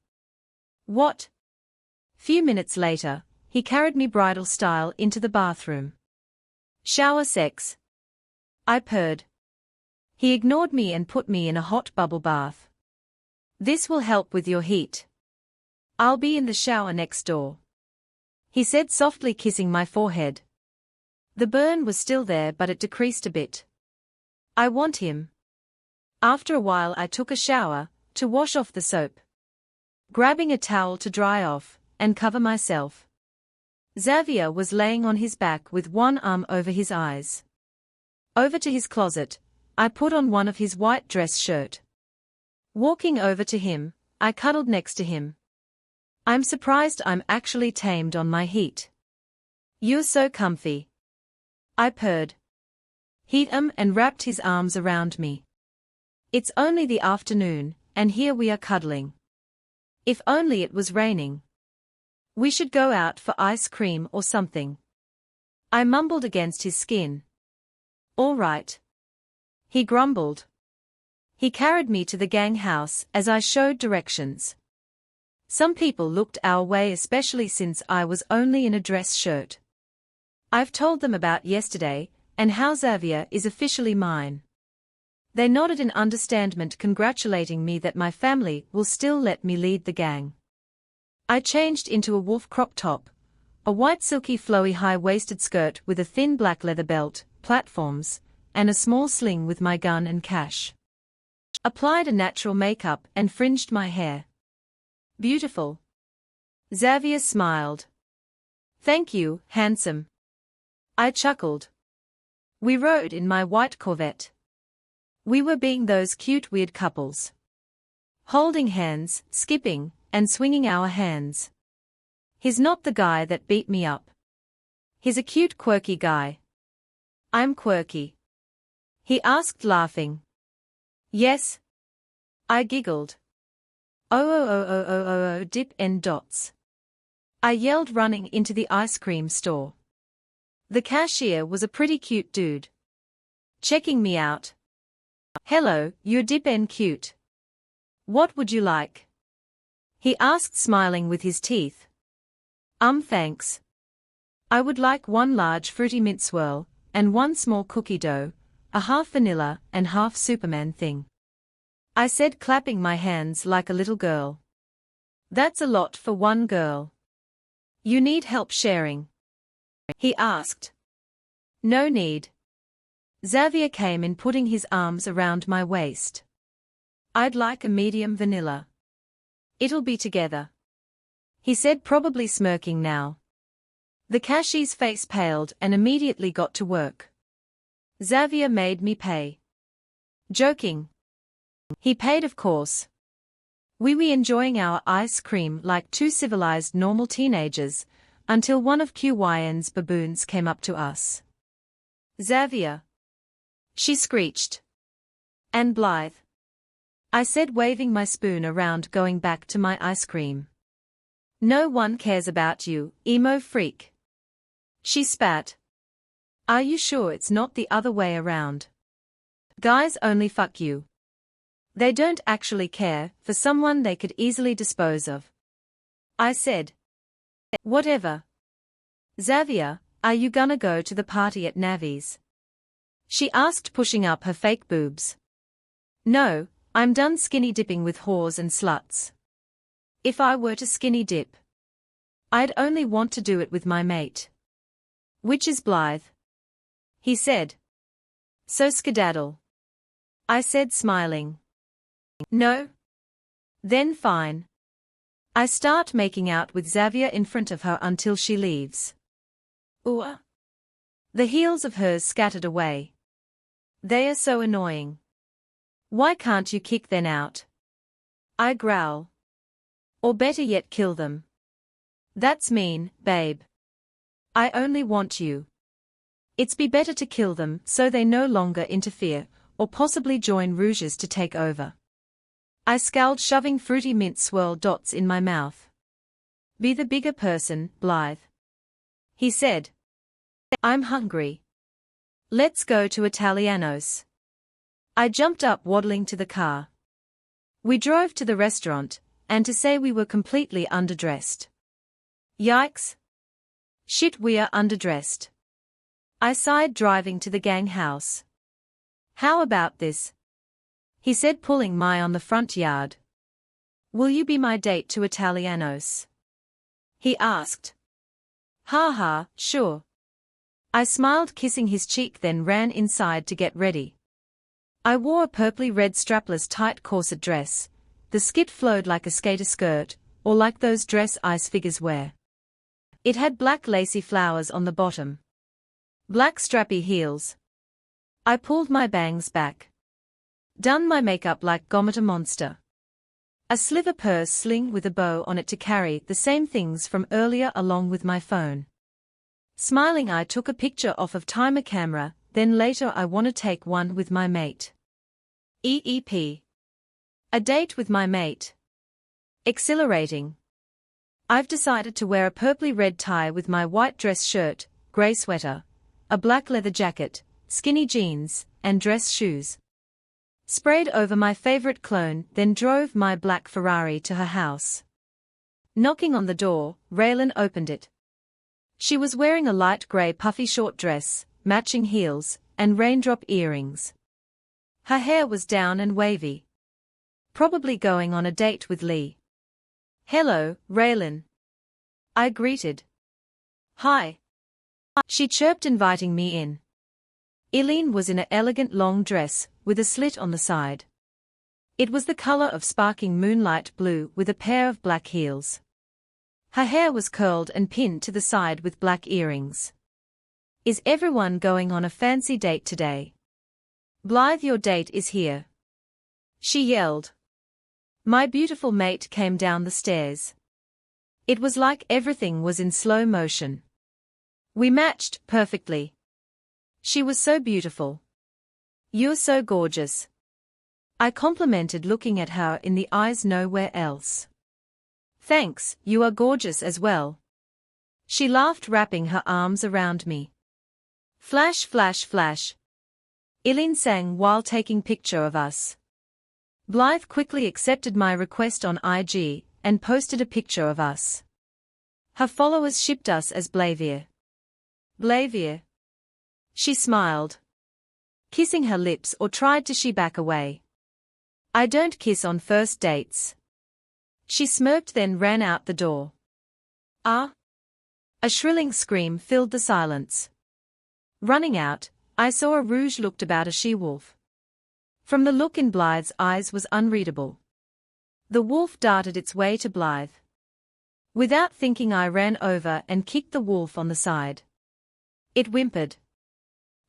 What? Few minutes later, he carried me bridal style into the bathroom. Shower sex. I purred. He ignored me and put me in a hot bubble bath. This will help with your heat. I'll be in the shower next door, he said, softly kissing my forehead. The burn was still there, but it decreased a bit. I want him. After a while I took a shower, to wash off the soap. Grabbing a towel to dry off, and cover myself. Xavier was laying on his back with one arm over his eyes. Over to his closet, I put on one of his white dress shirt. Walking over to him, I cuddled next to him. I'm surprised I'm actually tamed on my heat. You're so comfy. I purred. He and wrapped his arms around me. It's only the afternoon, and here we are cuddling. If only it was raining. We should go out for ice cream or something. I mumbled against his skin. All right. He grumbled. He carried me to the gang house as I showed directions. Some people looked our way, especially since I was only in a dress shirt. I've told them about yesterday, and how Xavier is officially mine. They nodded in understanding, congratulating me that my family will still let me lead the gang. I changed into a wolf crop top, a white silky flowy high-waisted skirt with a thin black leather belt, platforms, and a small sling with my gun and cash. Applied a natural makeup and fringed my hair. Beautiful. Xavier smiled. Thank you, handsome. I chuckled. We rode in my white Corvette. We were being those cute weird couples. Holding hands, skipping, and swinging our hands. He's not the guy that beat me up. He's a cute quirky guy. I'm quirky. He asked, laughing. Yes. I giggled. Oh, dip and dots. I yelled, running into the ice cream store. The cashier was a pretty cute dude. Checking me out. Hello, you're dip and cute. What would you like? He asked, smiling with his teeth. Thanks. I would like one large fruity mint swirl, and one small cookie dough, a half vanilla and half Superman thing. I said, clapping my hands like a little girl. That's a lot for one girl. You need help sharing? He asked. No need. Xavier came in, putting his arms around my waist. I'd like a medium vanilla. It'll be together, he said, probably smirking now. The cashier's face paled and immediately got to work. Xavier made me pay. Joking. He paid, of course. We were enjoying our ice cream like two civilized normal teenagers, until one of Qyn's baboons came up to us. Xavier. She screeched. And Blythe. I said, waving my spoon around, going back to my ice cream. No one cares about you, emo freak. She spat. Are you sure it's not the other way around? Guys only fuck you. They don't actually care for someone they could easily dispose of. I said. Whatever. Xavier, are you gonna go to the party at Navi's? She asked, pushing up her fake boobs. No, I'm done skinny dipping with whores and sluts. If I were to skinny dip, I'd only want to do it with my mate. Which is Blythe. He said. So skedaddle. I said, smiling. No? Then fine. I start making out with Xavier in front of her until she leaves. Ooh. The heels of hers scattered away. They are so annoying. Why can't you kick them out? I growl. Or better yet, kill them. That's mean, babe. I only want you. It's be better to kill them so they no longer interfere, or possibly join Rouges to take over. I scowled, shoving fruity mint swirl dots in my mouth. Be the bigger person, Blythe. He said. I'm hungry. Let's go to Italiano's. I jumped up, waddling to the car. We drove to the restaurant, and to say we were completely underdressed. Yikes. Shit, we are underdressed. I sighed, driving to the gang house. How about this? He said, pulling my on the front yard. Will you be my date to Italianos? He asked. Ha ha, sure. I smiled, kissing his cheek, then ran inside to get ready. I wore a purpley red strapless tight corset dress. The skit flowed like a skater skirt, or like those dress ice figures wear. It had black lacy flowers on the bottom. Black strappy heels. I pulled my bangs back. Done my makeup like Gomita Monster. A sliver purse sling with a bow on it to carry the same things from earlier along with my phone. Smiling, I took a picture off of timer camera, then later I want to take one with my mate. EEP. A date with my mate. Exhilarating. I've decided to wear a purpley red tie with my white dress shirt, grey sweater, a black leather jacket, skinny jeans, and dress shoes. Sprayed over my favorite cologne, then drove my black Ferrari to her house. Knocking on the door, Raylan opened it. She was wearing a light grey puffy short dress, matching heels, and raindrop earrings. Her hair was down and wavy. Probably going on a date with Lee. Hello, Raylan. I greeted. Hi. She chirped, inviting me in. Eileen was in an elegant long dress, with a slit on the side. It was the color of sparkling moonlight blue with a pair of black heels. Her hair was curled and pinned to the side with black earrings. Is everyone going on a fancy date today? Blythe, your date is here. She yelled. My beautiful mate came down the stairs. It was like everything was in slow motion. We matched perfectly. She was so beautiful. You're so gorgeous. I complimented, looking at her in the eyes, nowhere else. Thanks, you are gorgeous as well. She laughed, wrapping her arms around me. Flash, flash, flash. Eileen sang while taking picture of us. Blythe quickly accepted my request on IG and posted a picture of us. Her followers shipped us as Xavier. Xavier. She smiled, kissing her lips, or tried to back away. I don't kiss on first dates. She smirked, then ran out the door. Ah! A shrilling scream filled the silence. Running out, I saw a rouge looked about a she-wolf. From the look in Blythe's eyes was unreadable. The wolf darted its way to Blythe. Without thinking, I ran over and kicked the wolf on the side. It whimpered.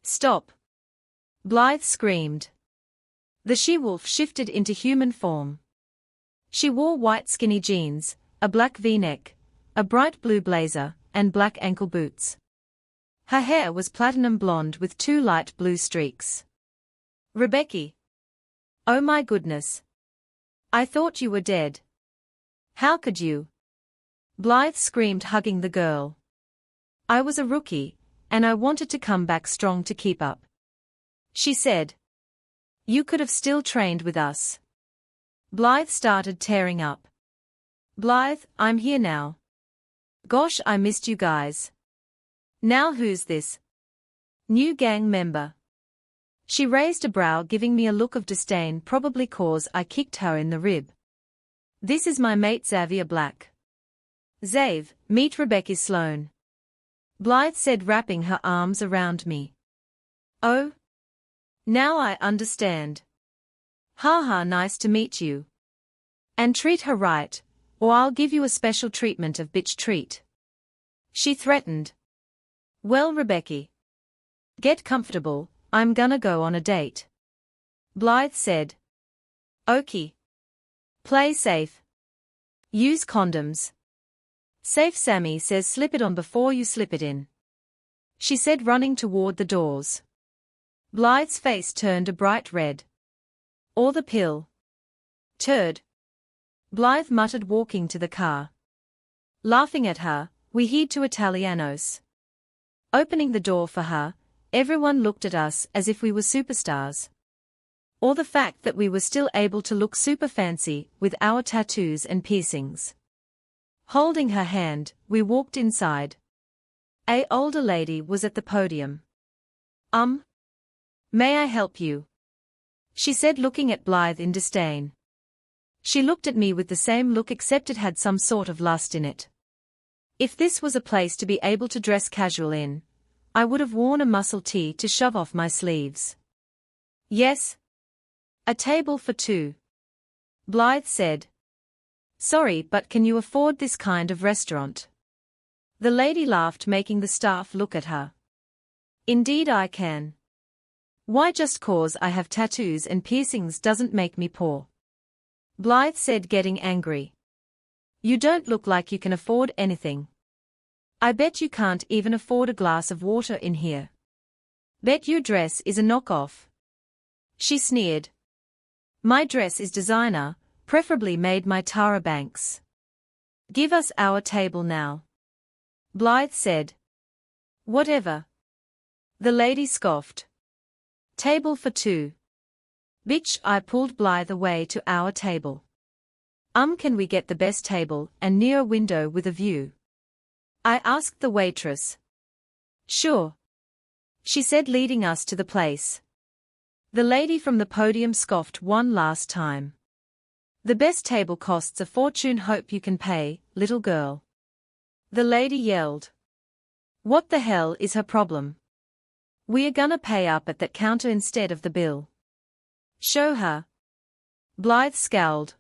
Stop! Blythe screamed. The she-wolf shifted into human form. She wore white skinny jeans, a black V-neck, a bright blue blazer, and black ankle boots. Her hair was platinum blonde with 2 light blue streaks. Rebecca. Oh my goodness. I thought you were dead. How could you? Blythe screamed, hugging the girl. I was a rookie, and I wanted to come back strong to keep up. She said. You could have still trained with us. Blythe started tearing up. Blythe, I'm here now. Gosh, I missed you guys. Now who's this? New gang member. She raised a brow, giving me a look of disdain, probably cause I kicked her in the rib. This is my mate Xavier Black. Xav, meet Rebecca Sloane. Blythe said, wrapping her arms around me. Oh? Now I understand. Ha, nice to meet you. And treat her right, or I'll give you a special treatment of bitch treat. She threatened. Well, Rebecca. Get comfortable, I'm gonna go on a date. Blythe said. Okie. Play safe. Use condoms. Safe, Sammy says, slip it on before you slip it in. She said, running toward the doors. Blythe's face turned a bright red. Or the pill. Turd. Blythe muttered, walking to the car. Laughing at her, we head to Italianos. Opening the door for her, everyone looked at us as if we were superstars. Or the fact that we were still able to look super fancy with our tattoos and piercings. Holding her hand, we walked inside. An older lady was at the podium. May I help you? She said, looking at Blythe in disdain. She looked at me with the same look, except it had some sort of lust in it. If this was a place to be able to dress casual in, I would have worn a muscle tee to shove off my sleeves. Yes. A table for two. Blythe said. Sorry, but can you afford this kind of restaurant? The lady laughed, making the staff look at her. Indeed I can. Why, just cause I have tattoos and piercings doesn't make me poor. Blythe said, getting angry. You don't look like you can afford anything. I bet you can't even afford a glass of water in here. Bet your dress is a knockoff. She sneered. My dress is designer, preferably made by Tara Banks. Give us our table now. Blythe said. Whatever. The lady scoffed. Table for two. Bitch, I pulled Blythe away to our table. Can we get the best table and near a window with a view? I asked the waitress. Sure. She said, leading us to the place. The lady from the podium scoffed one last time. The best table costs a fortune, hope you can pay, little girl. The lady yelled. What the hell is her problem? We are gonna pay up at that counter instead of the bill. Show her. Blythe scowled.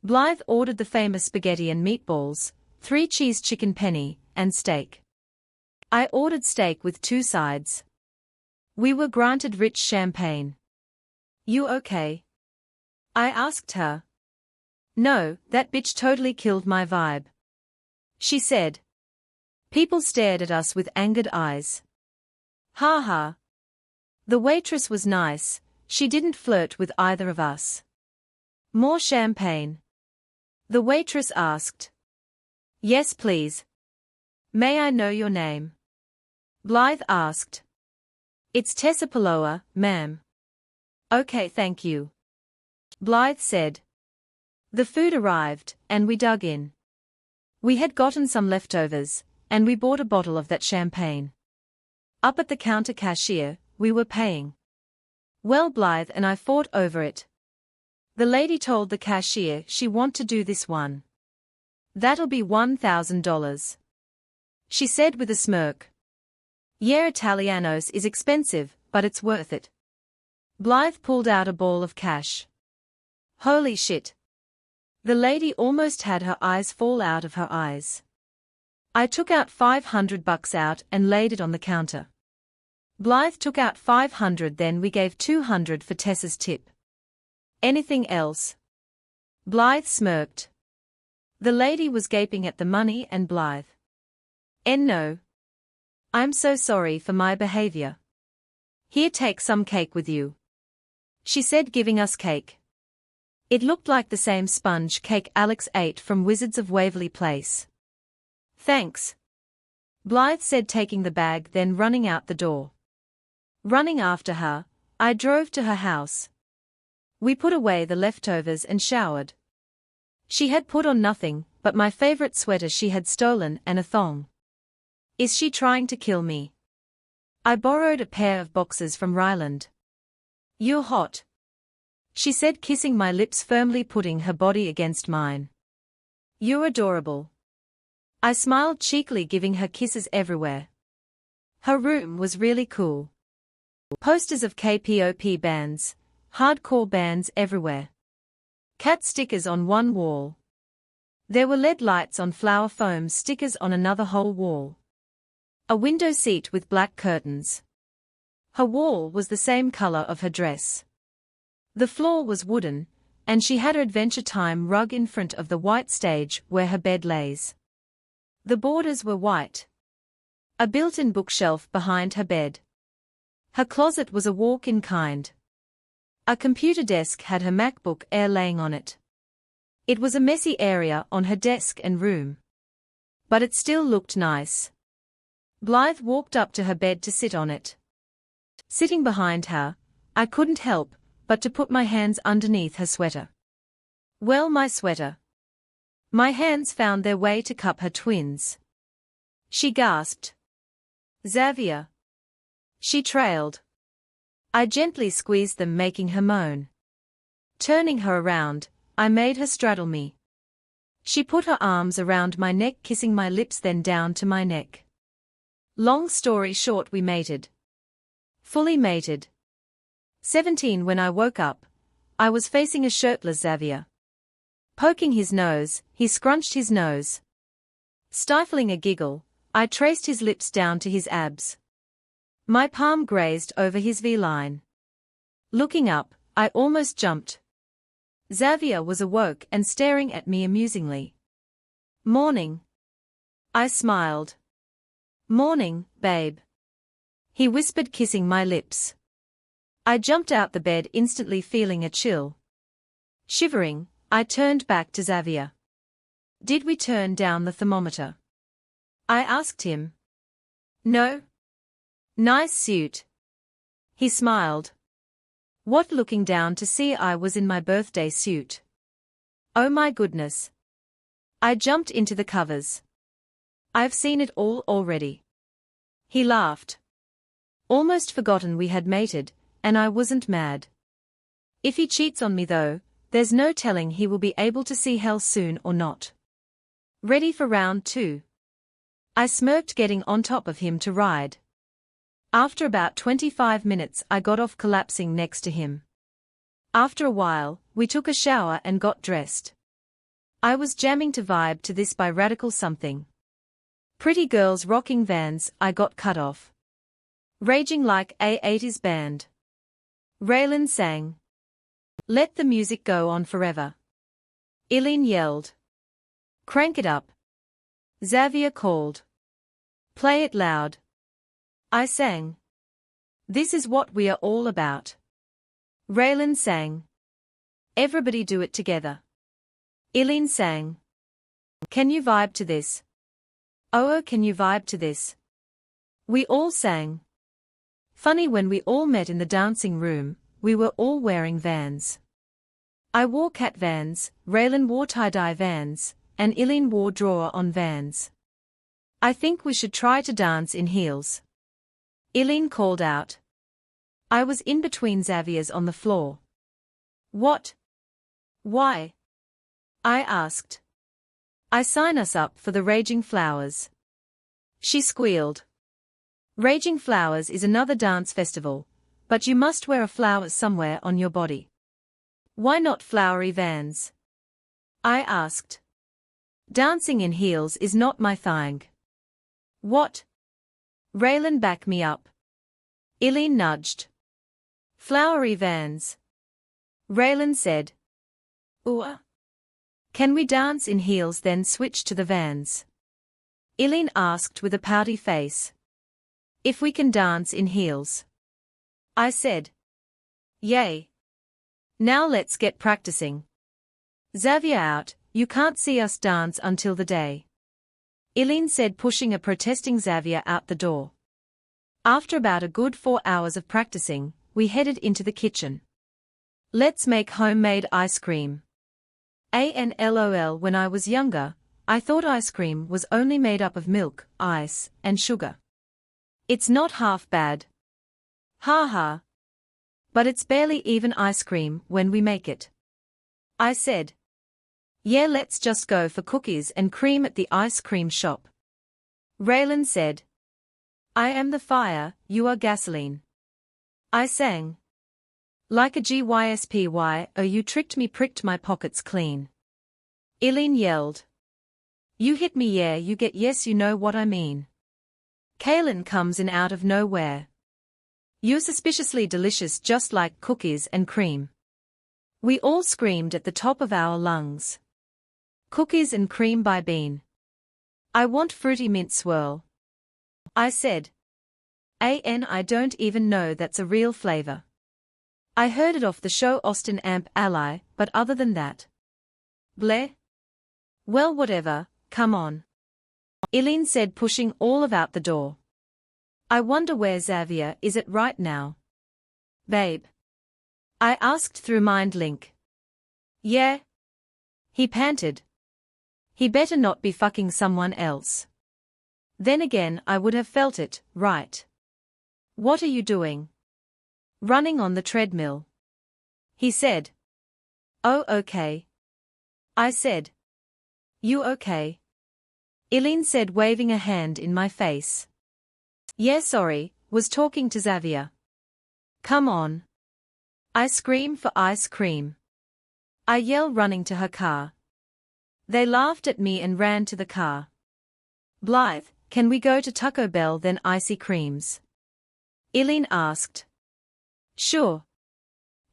Blythe ordered the famous spaghetti and meatballs, 3 cheese chicken penny, and steak. I ordered steak with 2 sides. We were granted rich champagne. You okay? I asked her. No, that bitch totally killed my vibe. She said. People stared at us with angered eyes. Ha ha. The waitress was nice, she didn't flirt with either of us. More champagne? The waitress asked. Yes, please. May I know your name? Blythe asked. It's Tessa Paloa, ma'am. Okay, thank you. Blythe said. The food arrived, and we dug in. We had gotten some leftovers, and we bought a bottle of that champagne. Up at the counter cashier, we were paying. Well, Blythe and I fought over it. The lady told the cashier she want to do this one. That'll be $1,000. She said with a smirk. Yeah, Italianos is expensive, but it's worth it. Blythe pulled out a ball of cash. Holy shit. The lady almost had her eyes fall out of her eyes. I took out $500 out and laid it on the counter. Blythe took out $500, then we gave $200 for Tessa's tip. Anything else? Blythe smirked. The lady was gaping at the money and Blythe. No. I'm so sorry for my behavior. Here, take some cake with you. She said, giving us cake. It looked like the same sponge cake Alex ate from Wizards of Waverly Place. Thanks. Blythe said, taking the bag, then running out the door. Running after her, I drove to her house. We put away the leftovers and showered. She had put on nothing but my favorite sweater she had stolen and a thong. Is she trying to kill me? I borrowed a pair of boxers from Ryland. You're hot. She said, kissing my lips firmly, putting her body against mine. You're adorable. I smiled cheekily, giving her kisses everywhere. Her room was really cool. Posters of K-pop bands, hardcore bands everywhere. Cat stickers on one wall. There were LED lights on flower foam stickers on another whole wall. A window seat with black curtains. Her wall was the same color of her dress. The floor was wooden, and she had her Adventure Time rug in front of the white stage where her bed lays. The borders were white. A built-in bookshelf behind her bed. Her closet was a walk-in kind. A computer desk had her MacBook Air laying on it. It was a messy area on her desk and room. But it still looked nice. Blythe walked up to her bed to sit on it. Sitting behind her, I couldn't help but to put my hands underneath her sweater. Well, my sweater. My hands found their way to cup her twins. She gasped. Xavier. She trailed. I gently squeezed them, making her moan. Turning her around, I made her straddle me. She put her arms around my neck, kissing my lips, then down to my neck. Long story short, we mated. Fully mated. 17 When I woke up, I was facing a shirtless Xavier. Poking his nose, he scrunched his nose. Stifling a giggle, I traced his lips down to his abs. My palm grazed over his V-line. Looking up, I almost jumped. Xavier was awoke and staring at me amusingly. Morning. I smiled. Morning, babe. He whispered, kissing my lips. I jumped out the bed, instantly feeling a chill. Shivering, I turned back to Xavier. Did we turn down the thermometer? I asked him. No. Nice suit. He smiled. What, looking down to see I was in my birthday suit? Oh my goodness. I jumped into the covers. I've seen it all already. He laughed. Almost forgotten we had mated, and I wasn't mad. If he cheats on me though, there's no telling he will be able to see hell soon or not. Ready for round 2? I smirked, getting on top of him to ride. After about 25 minutes I got off, collapsing next to him. After a while, we took a shower and got dressed. I was jamming to Vibe to This by Radical Something. Pretty Girls Rocking Vans. I got cut off. Raging like A80s band. Raylan sang. Let the music go on forever. Eileen yelled. Crank it up. Xavier called. Play it loud. I sang. This is what we are all about. Raylan sang. Everybody do it together. Eileen sang. Can you vibe to this? Oh, can you vibe to this? We all sang. Funny, when we all met in the dancing room, we were all wearing Vans. I wore cat Vans, Raylan wore tie-dye Vans, and Eileen wore drawer-on Vans. I think we should try to dance in heels. Eileen called out. I was in between Xavier's on the floor. What? Why? I asked. I sign us up for the Raging Flowers. She squealed. Raging Flowers is another dance festival, but you must wear a flower somewhere on your body. Why not flowery Vans? I asked. Dancing in heels is not my thing. What? Raylan, back me up. Eileen nudged. Flowery Vans. Raylan said. Ooh. Can we dance in heels then switch to the Vans? Eileen asked with a pouty face. If we can dance in heels. I said. Yay. Now let's get practicing. Xavier out, you can't see us dance until the day. Eileen said, pushing a protesting Xavier out the door. After about a good 4 hours of practicing, we headed into the kitchen. Let's make homemade ice cream. ANLOL. When I was younger, I thought ice cream was only made up of milk, ice, and sugar. It's not half bad. Ha ha. But it's barely even ice cream when we make it. I said. Yeah, let's just go for cookies and cream at the ice cream shop. Raylan said. I am the fire, you are gasoline. I sang. Like a GYSPY, oh you tricked me, pricked my pockets clean. Eileen yelled. You hit me, yeah you get, yes you know what I mean. Kaylin comes in out of nowhere. You're suspiciously delicious, just like cookies and cream. We all screamed at the top of our lungs. Cookies and cream by Bean. I want fruity mint swirl. I said. I don't even know that's a real flavor. I heard it off the show Austin Amp Ally, but other than that. Bleh? Well, whatever, come on. Eileen said, pushing all of out the door. I wonder where Xavier is at right now. Babe. I asked through Mind Link. Yeah? He panted. He better not be fucking someone else. Then again I would have felt it, right? What are you doing? Running on the treadmill. He said. Oh okay. I said. You okay? Eileen said, waving a hand in my face. Yeah, sorry, was talking to Xavier. Come on. I scream for ice cream. I yell, running to her car. They laughed at me and ran to the car. Blythe, can we go to Taco Bell then icy creams? Eileen asked. Sure.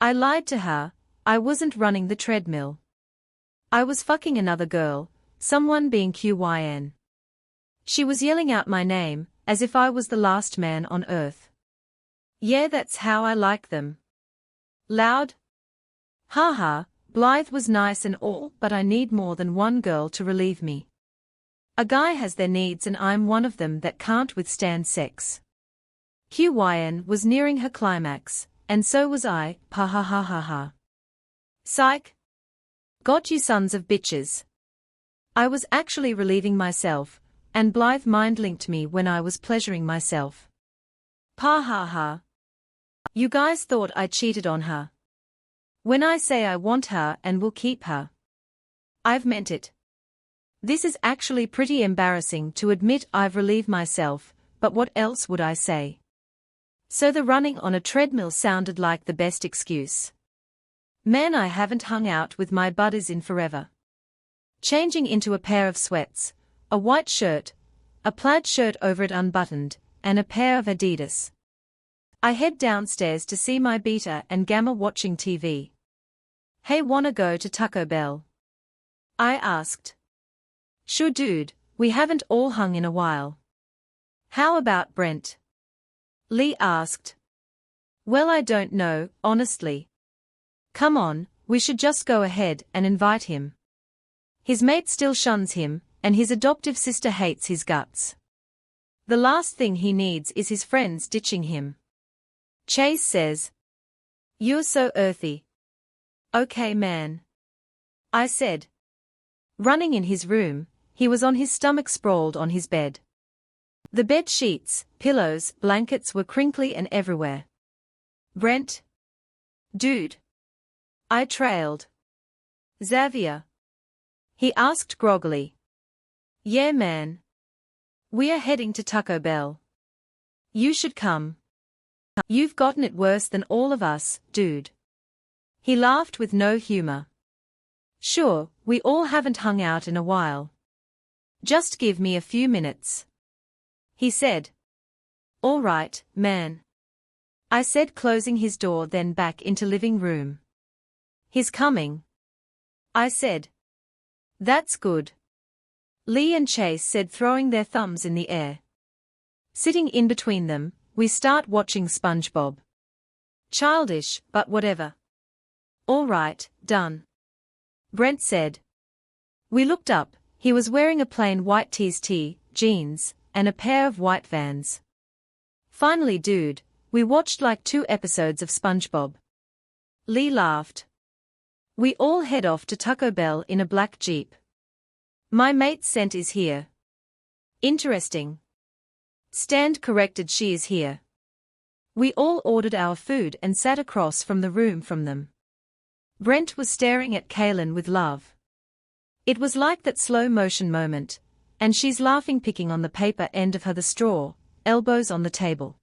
I lied to her, I wasn't running the treadmill. I was fucking another girl, someone being QYN. She was yelling out my name, as if I was the last man on earth. Yeah, that's how I like them. Loud? Haha, Blythe was nice and all, but I need more than one girl to relieve me. A guy has their needs and I'm one of them that can't withstand sex. QYN was nearing her climax, and so was I, pa ha ha ha ha. Psych. Got you sons of bitches. I was actually relieving myself, and Blythe mind-linked me when I was pleasuring myself. Pa ha ha. You guys thought I cheated on her. When I say I want her and will keep her, I've meant it. This is actually pretty embarrassing to admit I've relieved myself, but what else would I say? So the running on a treadmill sounded like the best excuse. Man, I haven't hung out with my buddies in forever. Changing into a pair of sweats, a white shirt, a plaid shirt over it unbuttoned, and a pair of Adidas. I head downstairs to see my beta and gamma watching TV. Hey, wanna go to Taco Bell? I asked. Sure dude, we haven't all hung in a while. How about Brent? Lee asked. Well, I don't know, honestly. Come on, we should just go ahead and invite him. His mate still shuns him, and his adoptive sister hates his guts. The last thing he needs is his friends ditching him. Chase says. You're so earthy. Okay man. I said. Running in his room, he was on his stomach sprawled on his bed. The bed sheets, pillows, blankets were crinkly and everywhere. Brent? Dude. I trailed. Xavier? He asked groggily. Yeah man. We are heading to Taco Bell. You should come. You've gotten it worse than all of us, dude. He laughed with no humor. Sure, we all haven't hung out in a while. Just give me a few minutes. He said. All right, man. I said, closing his door, then back into living room. He's coming. I said. That's good. Lee and Chase said, throwing their thumbs in the air. Sitting in between them, we start watching SpongeBob. Childish, but whatever. All right, done. Brent said. We looked up, he was wearing a plain white tee, jeans, and a pair of white Vans. Finally dude, we watched like 2 episodes of SpongeBob. Lee laughed. We all head off to Taco Bell in a black Jeep. My mate Scent is here. Interesting. Stand corrected, she is here. We all ordered our food and sat across from the room from them. Brent was staring at Kaylin with love. It was like that slow motion moment, and she's laughing, picking on the paper end of her the straw, elbows on the table.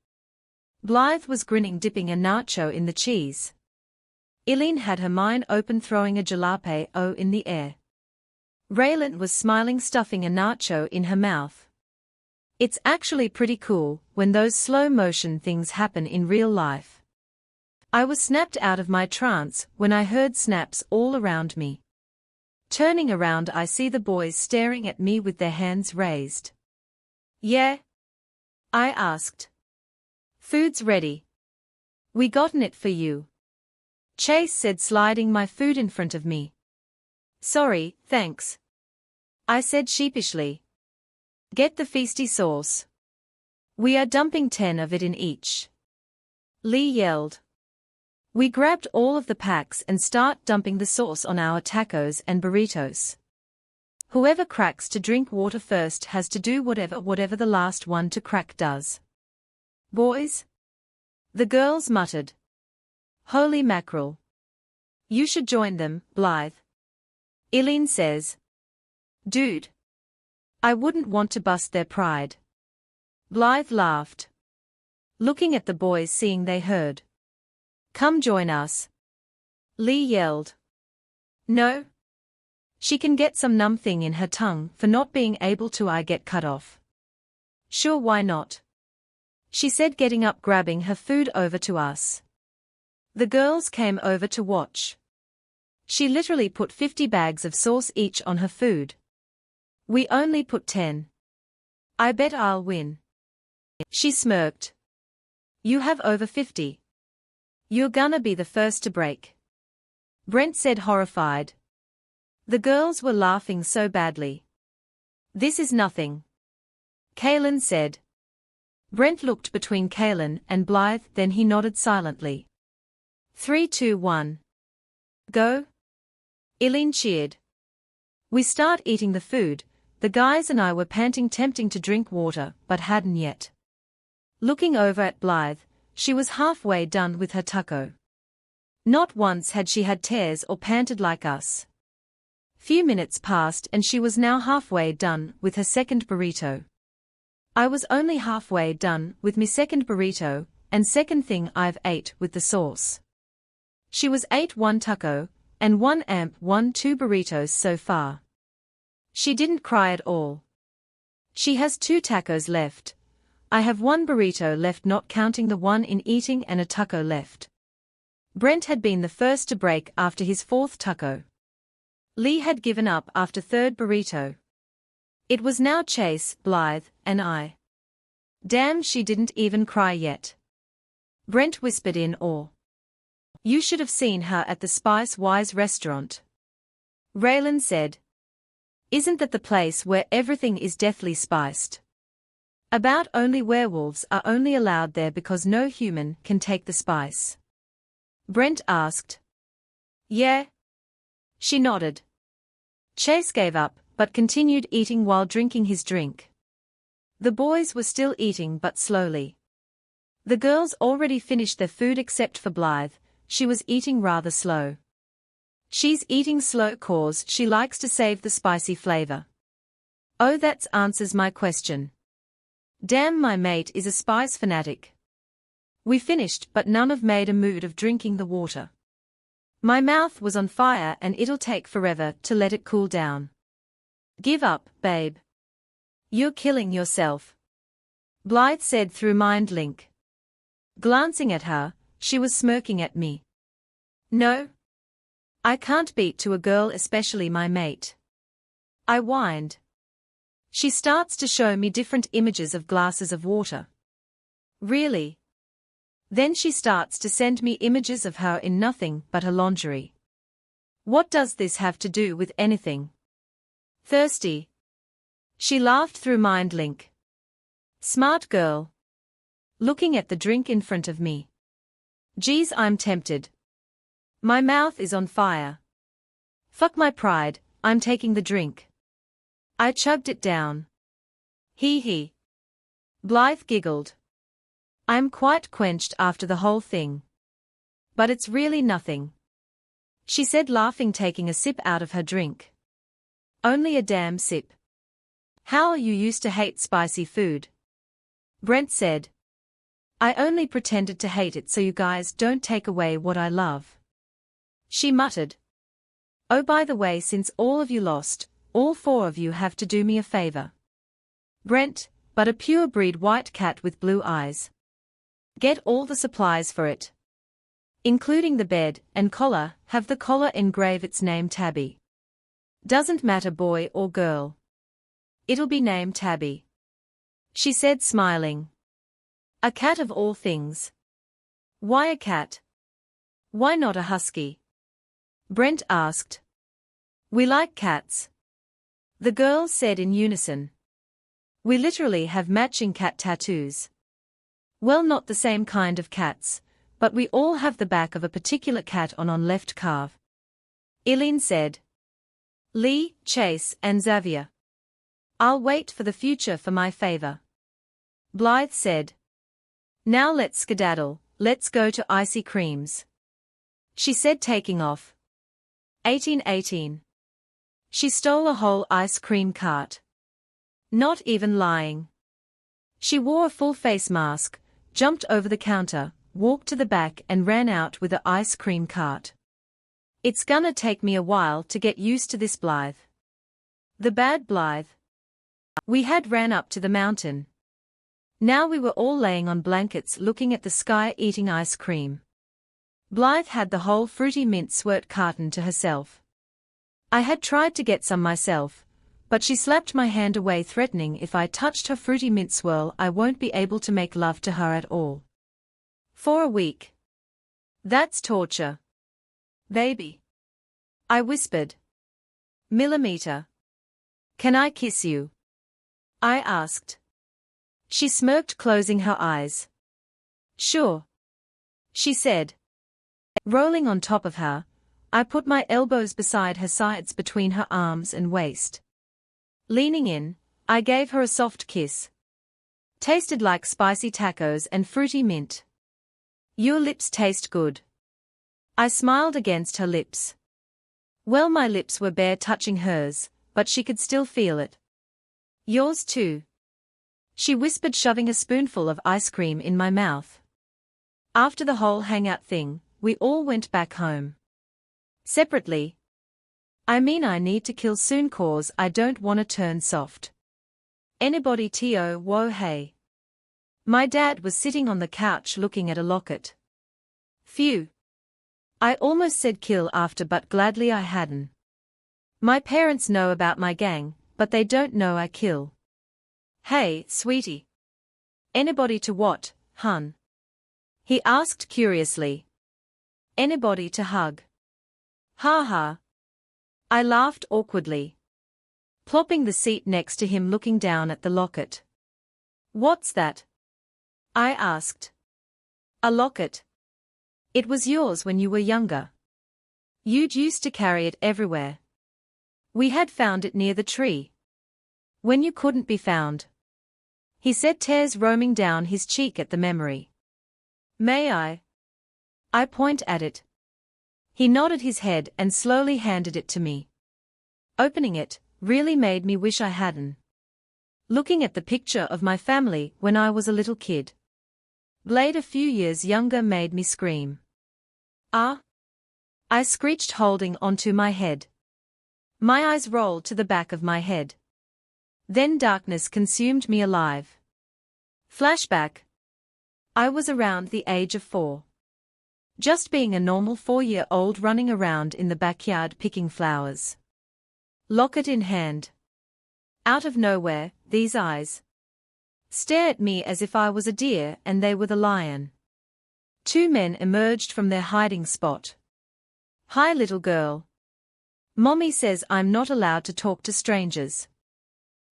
Blythe was grinning, dipping a nacho in the cheese. Eileen had her mind open, throwing a jalapeno in the air. Raylan was smiling, stuffing a nacho in her mouth. It's actually pretty cool when those slow motion things happen in real life. I was snapped out of my trance when I heard snaps all around me. Turning around, I see the boys staring at me with their hands raised. Yeah? I asked. Food's ready. We gotten it for you. Chase said, sliding my food in front of me. Sorry, thanks. I said sheepishly. Get the feisty sauce. We are dumping 10 of it in each. Lee yelled. We grabbed all of the packs and start dumping the sauce on our tacos and burritos. Whoever cracks to drink water first has to do whatever the last one to crack does. Boys? The girls muttered. Holy mackerel. You should join them, Blythe. Eileen says. Dude. I wouldn't want to bust their pride. Blythe laughed. Looking at the boys seeing they heard. Come join us. Lee yelled. No. She can get some numb thing in her tongue for not being able to get cut off. Sure, why not? She said, getting up, grabbing her food over to us. The girls came over to watch. She literally put 50 bags of sauce each on her food. We only put 10. I bet I'll win. She smirked. You have over 50. You're gonna be the first to break. Brent said, horrified. The girls were laughing so badly. This is nothing. Kaylin said. Brent looked between Kaylin and Blythe, then he nodded silently. 3, 2, 1. Go. Eileen cheered. We start eating the food. The guys and I were panting, tempting to drink water, but hadn't yet. Looking over at Blythe, she was halfway done with her taco. Not once had she had tears or panted like us. Few minutes passed and she was now halfway done with her second burrito. I was only halfway done with me second burrito, and second thing I've ate with the sauce. She was ate 1 taco, and 1 2 burritos so far. She didn't cry at all. She has 2 tacos left. I have 1 burrito left, not counting the one in eating, and a taco left. Brent had been the first to break after his 4th taco. Lee had given up after 3rd burrito. It was now Chase, Blythe, and I. Damn, she didn't even cry yet. Brent whispered in awe. You should have seen her at the Spice Wise restaurant. Raylan said. Isn't that the place where everything is deathly spiced? About only werewolves are only allowed there because no human can take the spice. Brent asked. Yeah. She nodded. Chase gave up, but continued eating while drinking his drink. The boys were still eating, but slowly. The girls already finished their food except for Blythe. She was eating rather slow. She's eating slow cause she likes to save the spicy flavor. Oh, that answers my question. Damn, my mate is a spice fanatic. We finished, but none of made a mood of drinking the water. My mouth was on fire and it'll take forever to let it cool down. Give up, babe. You're killing yourself. Blythe said through mind link. Glancing at her, she was smirking at me. No. I can't beat to a girl, especially my mate. I whined. She starts to show me different images of glasses of water. Really? Then she starts to send me images of her in nothing but her lingerie. What does this have to do with anything? Thirsty? She laughed through mind link. Smart girl. Looking at the drink in front of me. Geez, I'm tempted. My mouth is on fire. Fuck my pride, I'm taking the drink. I chugged it down. Hee hee. Blythe giggled. I'm quite quenched after the whole thing. But it's really nothing. She said, laughing, taking a sip out of her drink. Only a damn sip. How you used to hate spicy food. Brent said. I only pretended to hate it so you guys don't take away what I love. She muttered. Oh, by the way, since all of you lost, all 4 of you have to do me a favor. Brent, but a pure breed white cat with blue eyes. Get all the supplies for it. Including the bed and collar, have the collar engrave its name Tabby. Doesn't matter boy or girl. It'll be named Tabby. She said, smiling. A cat of all things. Why a cat? Why not a husky? Brent asked. We like cats. The girls said in unison. We literally have matching cat tattoos. Well, not the same kind of cats, But we all have the back of a particular cat on left calf. Eileen said. Lee, Chase, and Xavier. I'll wait for the future for my favor. Blythe said. Now let's skedaddle, let's go to Icy Creams. She said, taking off. 1818. She stole a whole ice cream cart. Not even lying. She wore a full face mask, jumped over the counter, walked to the back and ran out with the ice cream cart. It's gonna take me a while to get used to this, Blythe. The bad Blythe. We had ran up to the mountain. Now we were all laying on blankets looking at the sky eating ice cream. Blythe had the whole fruity mint swirl carton to herself. I had tried to get some myself, but she slapped my hand away, threatening if I touched her fruity mint swirl I won't be able to make love to her at all. For a week. That's torture. Baby. I whispered. Millimeter. Can I kiss you? I asked. She smirked, closing her eyes. Sure. She said. Rolling on top of her, I put my elbows beside her sides between her arms and waist. Leaning in, I gave her a soft kiss. Tasted like spicy tacos and fruity mint. Your lips taste good. I smiled against her lips. Well, my lips were bare, touching hers, but she could still feel it. Yours too. She whispered, shoving a spoonful of ice cream in my mouth. After the whole hangout thing, we all went back home. Separately. I mean, I need to kill soon cause I don't wanna turn soft. Anybody to whoa hey. My dad was sitting on the couch looking at a locket. Phew. I almost said kill after, but gladly I hadn't. My parents know about my gang, but they don't know I kill. Hey, sweetie. Anybody to what, hun? He asked curiously. Anybody to hug? Ha ha. I laughed awkwardly. Plopping the seat next to him, looking down at the locket. What's that? I asked. A locket. It was yours when you were younger. You'd used to carry it everywhere. We had found it near the tree. When you couldn't be found. He said, tears roaming down his cheek at the memory. May I? I point at it. He nodded his head and slowly handed it to me. Opening it really made me wish I hadn't. Looking at the picture of my family when I was a little kid. Slade, a few years younger, made me scream. Ah! I screeched, holding onto my head. My eyes rolled to the back of my head. Then darkness consumed me alive. Flashback. I was around the age of 4. Just being a normal 4-year-old running around in the backyard picking flowers. Locket in hand. Out of nowhere, these eyes stare at me as if I was a deer and they were the lion. 2 men emerged from their hiding spot. Hi, little girl. Mommy says I'm not allowed to talk to strangers.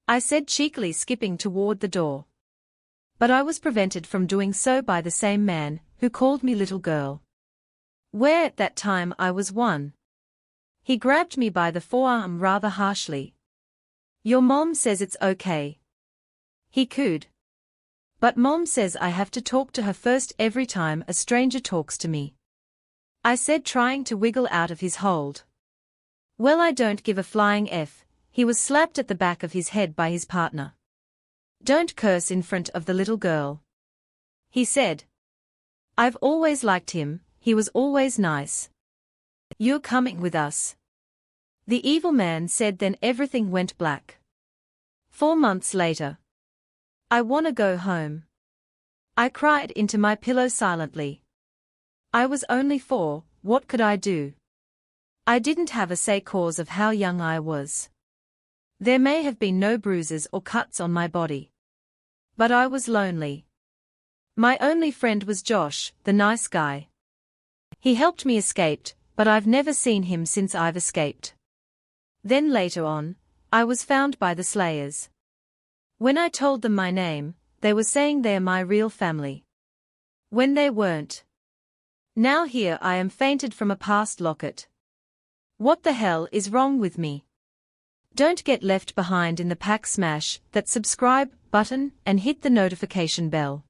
I said cheekily, skipping toward the door. But I was prevented from doing so by the same man who called me little girl. Where at that time I was 1. He grabbed me by the forearm rather harshly. Your mom says it's okay. He cooed. But mom says I have to talk to her first every time a stranger talks to me. I said, trying to wiggle out of his hold. Well, I don't give a flying F. He was slapped at the back of his head by his partner. Don't curse in front of the little girl. He said. I've always liked him, he was always nice. You're coming with us. The evil man said, then everything went black. 4 months later. I wanna go home. I cried into my pillow silently. I was only 4, what could I do? I didn't have a say cause of how young I was. There may have been no bruises or cuts on my body. But I was lonely. My only friend was Josh, the nice guy. He helped me escape, but I've never seen him since I've escaped. Then later on, I was found by the Slayers. When I told them my name, they were saying they're my real family. When they weren't. Now here I am fainted from a past locket. What the hell is wrong with me? Don't get left behind in the pack. Smash that subscribe button and hit the notification bell.